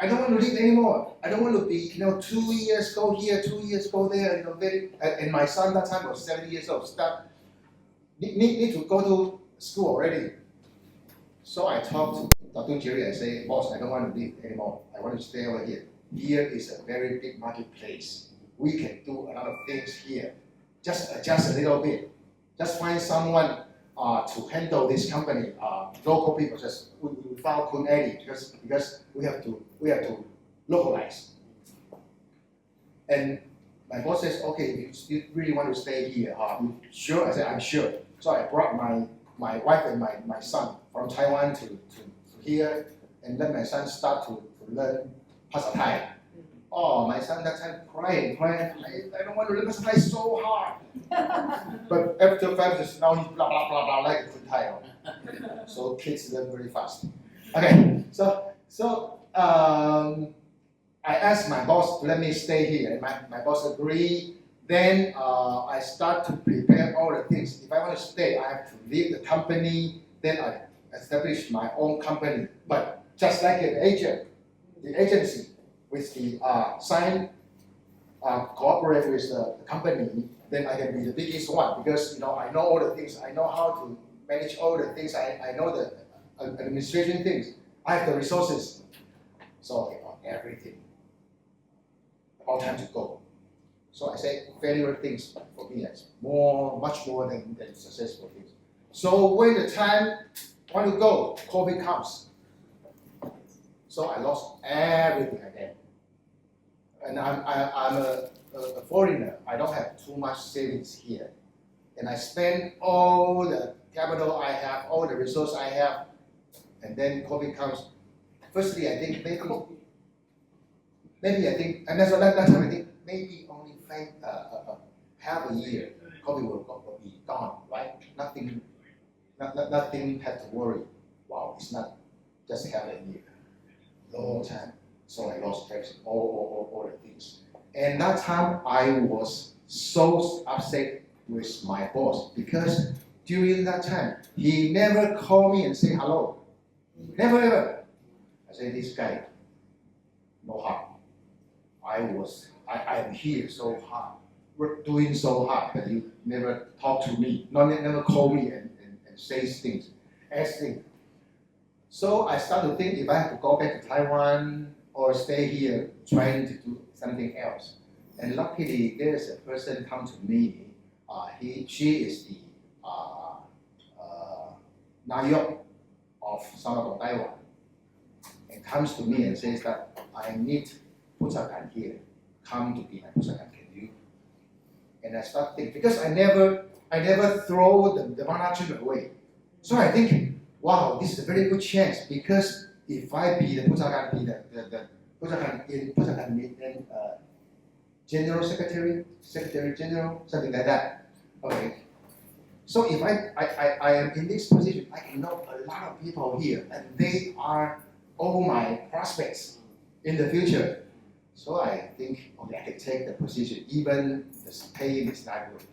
I don't want to live anymore. I don't want to be, 2 years go here, 2 years go there, and my son that time was 7 years old, need to go to school already. So I talked to Dr. Jerry, I say, boss, I don't want to live anymore. I want to stay over here. Here is a very big marketplace. We can do a lot of things here. Just adjust a little bit. Just find someone to handle this company. Local people, we found Kun Eddie because we have to localize. And my boss says, okay, if you really want to stay here, you sure? I said, I'm sure. So I brought my wife and my son from Taiwan to here, and let my son start to learnภาษา Thai. Oh, my son that time crying. I don't want to learnภาษา Thai so hard. But after 5 years, now he's blah blah blah blah like a Kun Thai. So kids learn very fast. Okay, so I asked my boss to let me stay here, and my boss agreed. Then I start to prepare all the things. If I want to stay, I have to leave the company. Then I establish my own company. But just like an agent, the agency with the cooperate with the company, then I can be the biggest one because I know all the things. I know how to manage all the things. I know the administration things. I have the resources. So everything. All time to go. So I say failure things for me is much more than successful things. So when the time want to go, COVID comes. So I lost everything again. And I'm a foreigner. I don't have too much savings here. And I spend all the capital I have, all the resources I have, and then COVID comes. Firstly, I think and that's that time I think maybe only half a year, COVID will be gone, right? Nothing had to worry. Wow, it's not just half a year, long time. So I lost all the things. And that time I was so upset with my boss because during that time he never called me and say hello. Never ever. I say this guy, no heart. I am here so hard, doing so hard, but you never talk to me, never call me and say things, ask things. So I start to think if I have to go back to Taiwan or stay here trying to do something else. And luckily there's a person come to me, she is the Nayok of South Taiwan, and comes to me and says that I need Pusakan here, come to be my Pusakan, can you? And I start thinking, because I never throw the management away. So I think, wow, this is a very good chance because if I be the Pusakan, the Pusakan General Secretary General, something like that. Okay. So if I am in this position, I can know a lot of people here, and they are all my prospects in the future. So I think, okay, I can take the position, even the pay is not good,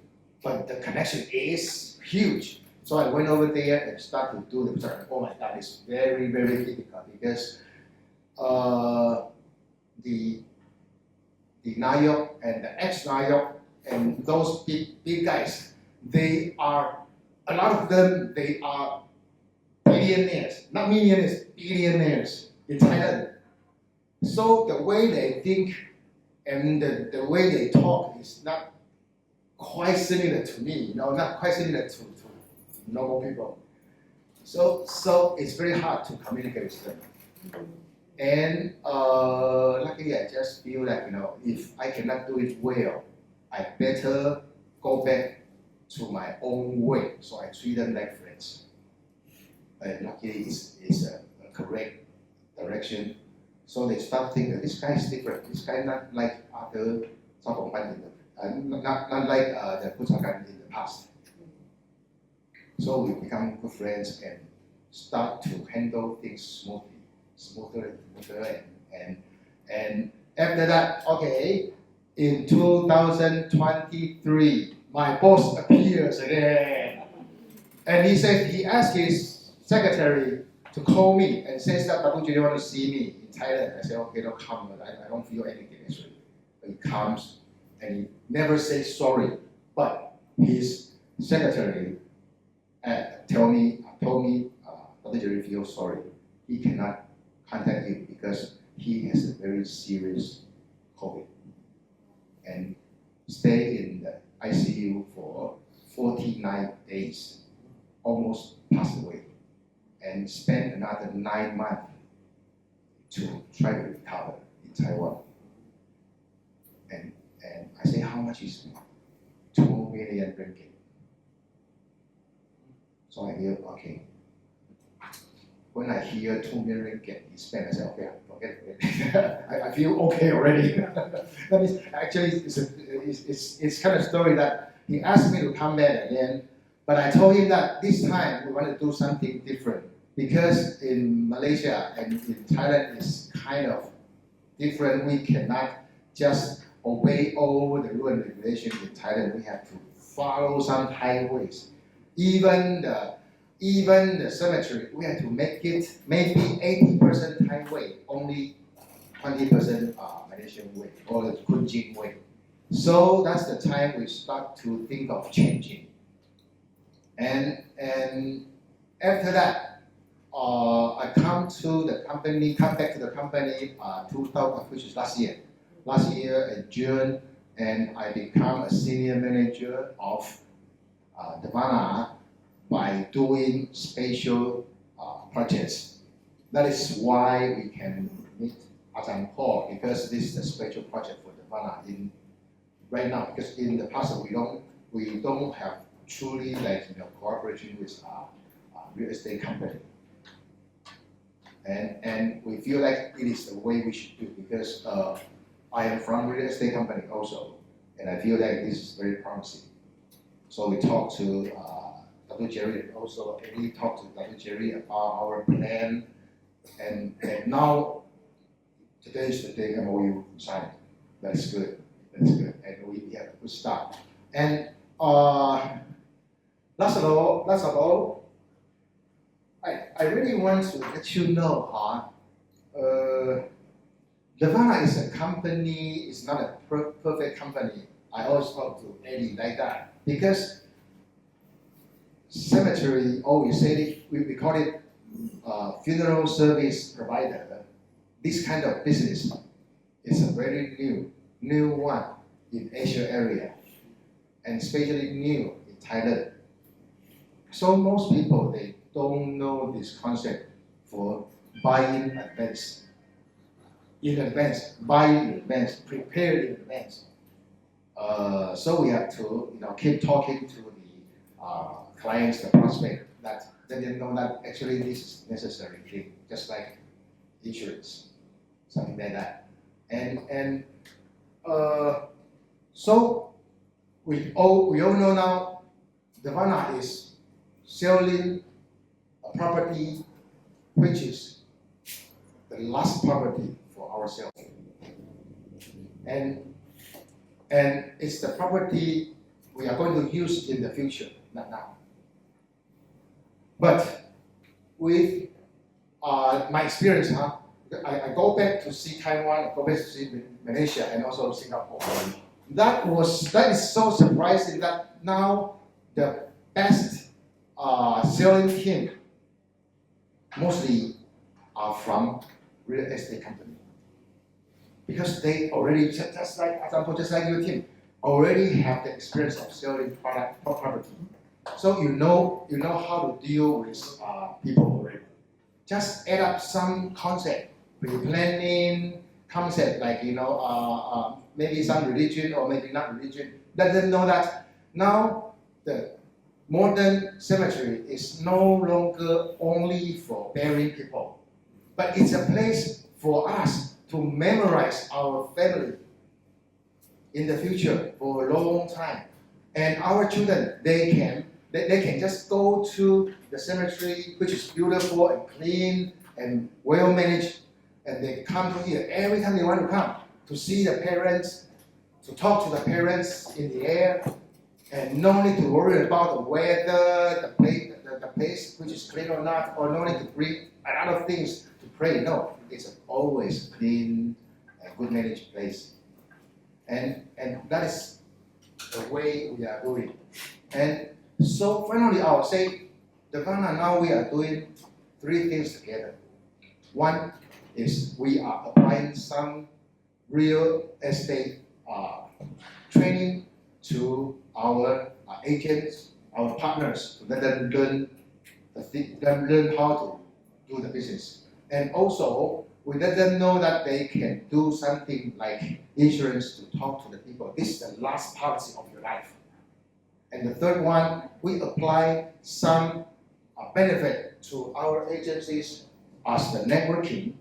but the connection is huge. So I went over there and started to do the project. Oh my God, it's very, very difficult because the Nayok and the ex-Nayok and those big guys, they are, a lot of them, they are billionaires, not millionaires, billionaires in Thailand. So the way they think and the way they talk is not quite similar to me, not quite similar to normal people. So it's very hard to communicate with them. And luckily I just feel like, if I cannot do it well, I better go back to my own way. So I treat them like friends. And luckily it's a correct direction. So they start thinking, this guy is different. This guy not like other Sapongpan not like the Pusakan in the past. So we become good friends and start to handle things smoother, and after that, okay, in 2023, my boss appears again, and he asked his secretary to call me and says that Dr. Jerry want to see me in Thailand. I say, okay, don't come. I don't feel anything actually. But he comes and he never says sorry. But his secretary told me, Dr. Jerry feels sorry. He cannot contact you because he has a very serious COVID and stay in the ICU for 49 days, almost passed away, and spent another 9 months to try to recover in Taiwan. And I say, how much is 2 million ringgit? So I hear, okay. When I hear 2 million ringgit he spent, I say, okay, forget it. I feel okay already. That means actually it's kind of story that he asked me to come back again, but I told him that this time we want to do something different because in Malaysia and in Thailand it's kind of different. We cannot just obey all the rules and regulations in Thailand. We have to follow some highways. Even the cemetery, we have to make it maybe 80% highway, only 20% Malaysian way or the Kunjing way. So that's the time we start to think of changing. And after that, I come back to the company, 2000, which is last year in June, and I become a senior manager of Nirvana by doing special projects. That is why we can meet Ajahn Paul, because this is a special project for Nirvana right now. Because in the past we don't have truly cooperation with real estate company, and we feel like it is the way we should do, because I am from real estate company also, and I feel like this is very promising. So we talk to Dr. Jerry, and also we talk to Dr. Jerry about our plan, and now today is the day MOU signed. That's good. And we have a good start. And last of all, I really want to let you know, Nirvana is a company, it's not a perfect company. I always talk to Eddie like that, because cemetery, we say it, we call it funeral service provider. This kind of business is a very new one in Asia area, and especially new in Thailand. So most people, they don't know this concept for buying in advance, prepare in advance. So we have to keep talking to the clients, the prospect, that they didn't know that actually this is necessary thing, just like insurance, something like that. And so we all know now, Nirvana is selling a property which is the last property for ourselves, and it's the property we are going to use in the future, not now. But with my experience, I go back to see Taiwan, I go back to see Malaysia, and also Singapore. That is so surprising that now the best selling team mostly are from real estate company, because they already, just like your team, already have the experience of selling property. So you know how to deal with people already. Just add up some concept, pre-planning concept, like maybe some religion or maybe not religion. Let them know that now the modern cemetery is no longer only for burying people, but it's a place for us to memorize our family in the future for a long time. And our children, they can just go to the cemetery, which is beautiful and clean and well managed, and they come to here every time they want to come to see the parents, to talk to the parents in the air, and no need to worry about the weather, the place which is clean or not, or no need to bring a lot of things to pray. No, it's always clean and good managed place. And that is the way we are doing. And so finally, I'll say, Nirvana, now we are doing 3 things together. One is we are applying some real estate training to our agents, our partners, to let them learn how to do the business. And also, we let them know that they can do something like insurance to talk to the people. This is the last policy of your life. And the third one, we apply some benefit to our agencies as the networking.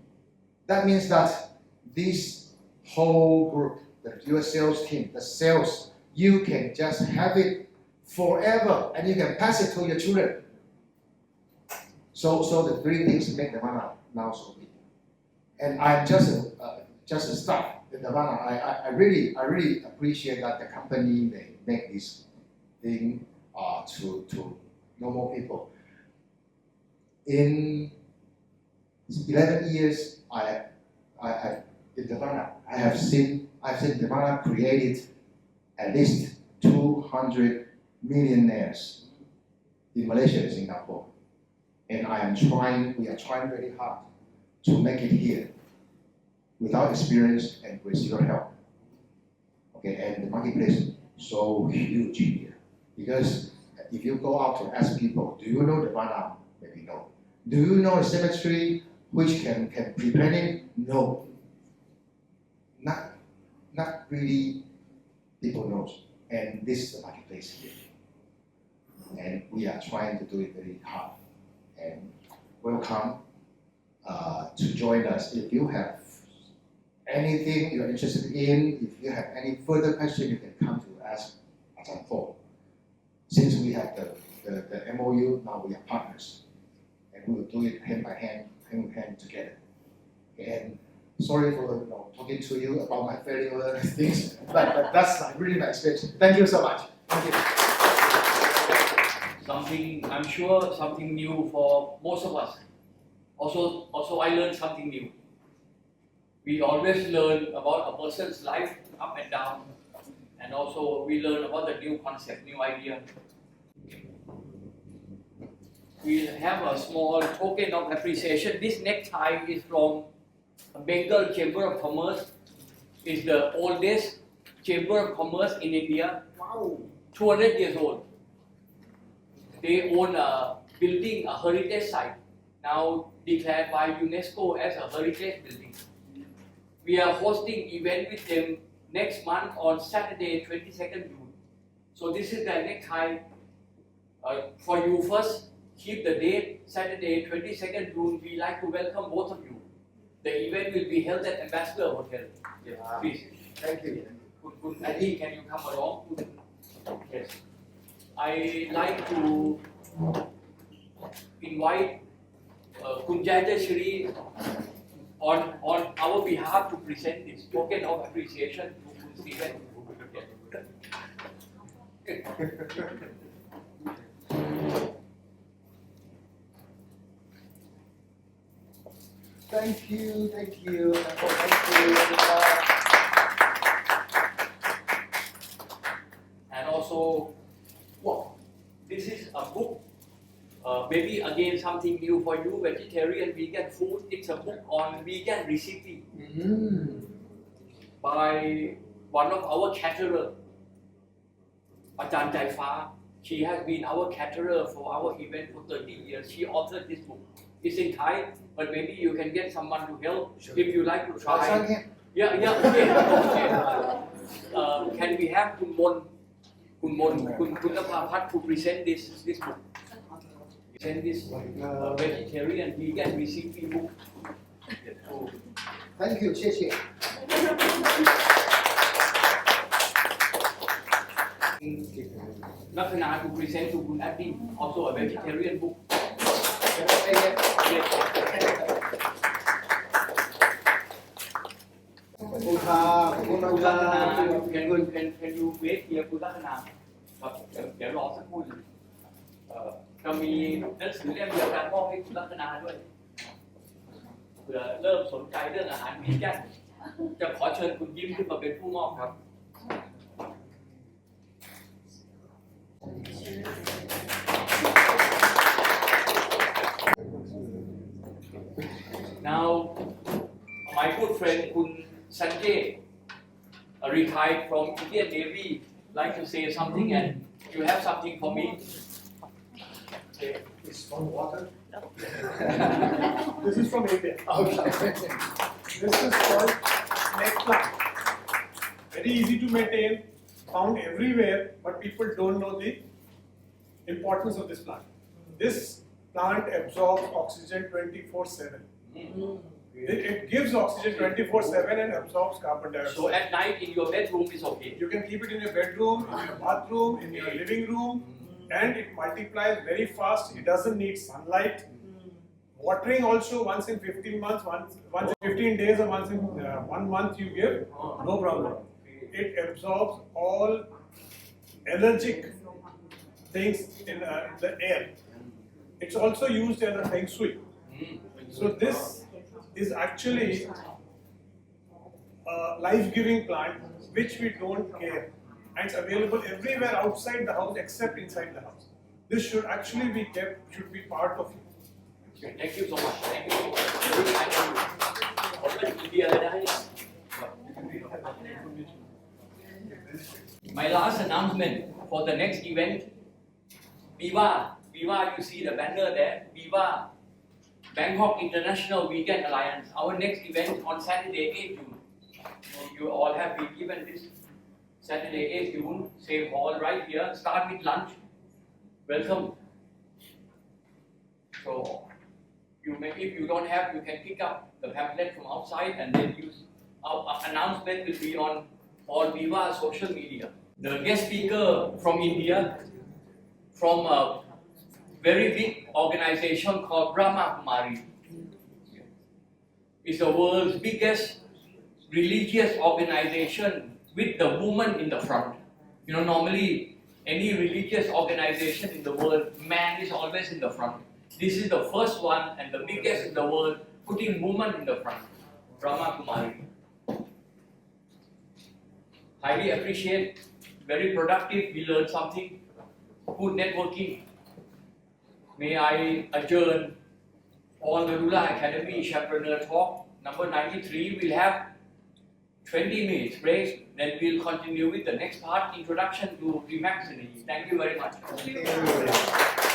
That means that this whole group, the US sales team, the sales, you can just have it forever and you can pass it to your children. So the 3 things make Nirvana now so big. And I'm just a staff in Nirvana. I really appreciate that the company they make this thing to normal people. In 11 years, in Nirvana, I've seen Nirvana created at least 200 millionaires in Malaysia and Singapore. And we are trying very hard to make it here without experience and with your help. Okay, and the marketplace is so huge here. Because if you go out to ask people, do you know Nirvana? Maybe no. Do you know a cemetery which can prepare it? No. Not really people knows. And this is the marketplace here. And we are trying to do it very hard. And welcome to join us. If you have anything you're interested in, if you have any further question, you can come to ask Ajahn Paul. Since we have the MOU, now we are partners. And we will do it hand by hand, hand in hand together. And sorry for talking to you about my failure things, but that's really my experience. Thank you so much. Thank you. I'm sure something new for most of us. Also I learned something new. We always learn about a person's life up and down, and also we learn about the new concept, new idea. We have a small token of appreciation. This necktie is from Bengal Chamber of Commerce. It's the oldest Chamber of Commerce in India. Wow, 200 years old. They own a building, a heritage site, now declared by UNESCO as a heritage building. We are hosting event with them next month on Saturday, 22nd June. So this is the necktie for you. First, keep the date, Saturday, 22nd June. We like to welcome both of you. The event will be held at Ambassador Hotel. Yes, please. Thank you. Adi, can you come along? Yes. I like to invite Kunjaya Shri on our behalf to present this token of appreciation to Steven. Thank you. And also, wow, this is a book. Maybe again something new for you, vegetarian, vegan food. It's a book on vegan recipe by one of our caterer, Ajahn Jaifa. She has been our caterer for our event for 30 years. She authored this book. It's in Thai, but maybe you can get someone to help if you like to try. Yeah, okay. Can we have Kun Napapat to present this book? Present this vegetarian vegan recipe book. Thank you, 谢谢. Lakshana to present to Kun Adi, also a vegetarian book. Can you wait here, Kun Lakshana? เดี๋ยวรอสักครู่นึง จะมีหนังสือเล่มเดียวกันมอบให้คุณลัคนาด้วยเผื่อเริ่มสนใจเรื่องอาหารวีแกนจะขอเชิญคุณยิ้มขึ้นมาเป็นผู้มอบครับ Now my good friend Kun Sanjay retired from Indian Navy like to say something and you have something for me. It's from water. This is from India. Okay. This is called snake plant. Very easy to maintain, found everywhere, but people don't know the importance of this plant. This plant absorbs oxygen 24/7. It gives oxygen 24/7 and absorbs carbon dioxide. So at night in your bedroom is okay. You can keep it in your bedroom, in your bathroom, in your living room, and it multiplies very fast. It doesn't need sunlight. Watering also once in 15 months, once in 15 days, or once in 1 month you give, no problem. It absorbs all allergic things in the air. It's also used as a feng shui. So this is actually a life-giving plant which we don't care. And it's available everywhere outside the house except inside the house. This should actually be kept, should be part of it. Thank you so much. Thank you so much. My last announcement for the next event, Viva, you see the banner there, Viva, Bangkok International Vegan Alliance, our next event on Saturday 8 June. You all have been given this Saturday 8 June, same hall right here, start with lunch. Welcome. So, if you don't have, you can pick up the pamphlet from outside and then use. Our announcement will be on all Viva social media. The guest speaker from India, from a very big organization called Brahma Kumari, is the world's biggest religious organization with the woman in the front. You know, normally any religious organization in the world, man is always in the front. This is the first one and the biggest in the world, putting woman in the front. Brahma Kumari. Highly appreciate, very productive, we learned something, good networking. May I adjourn Paulnarula Academy Champreneur Talk number 93. We'll have 20 minutes break, then we'll continue with the next part, introduction to Remax. Thank you very much. Thank you.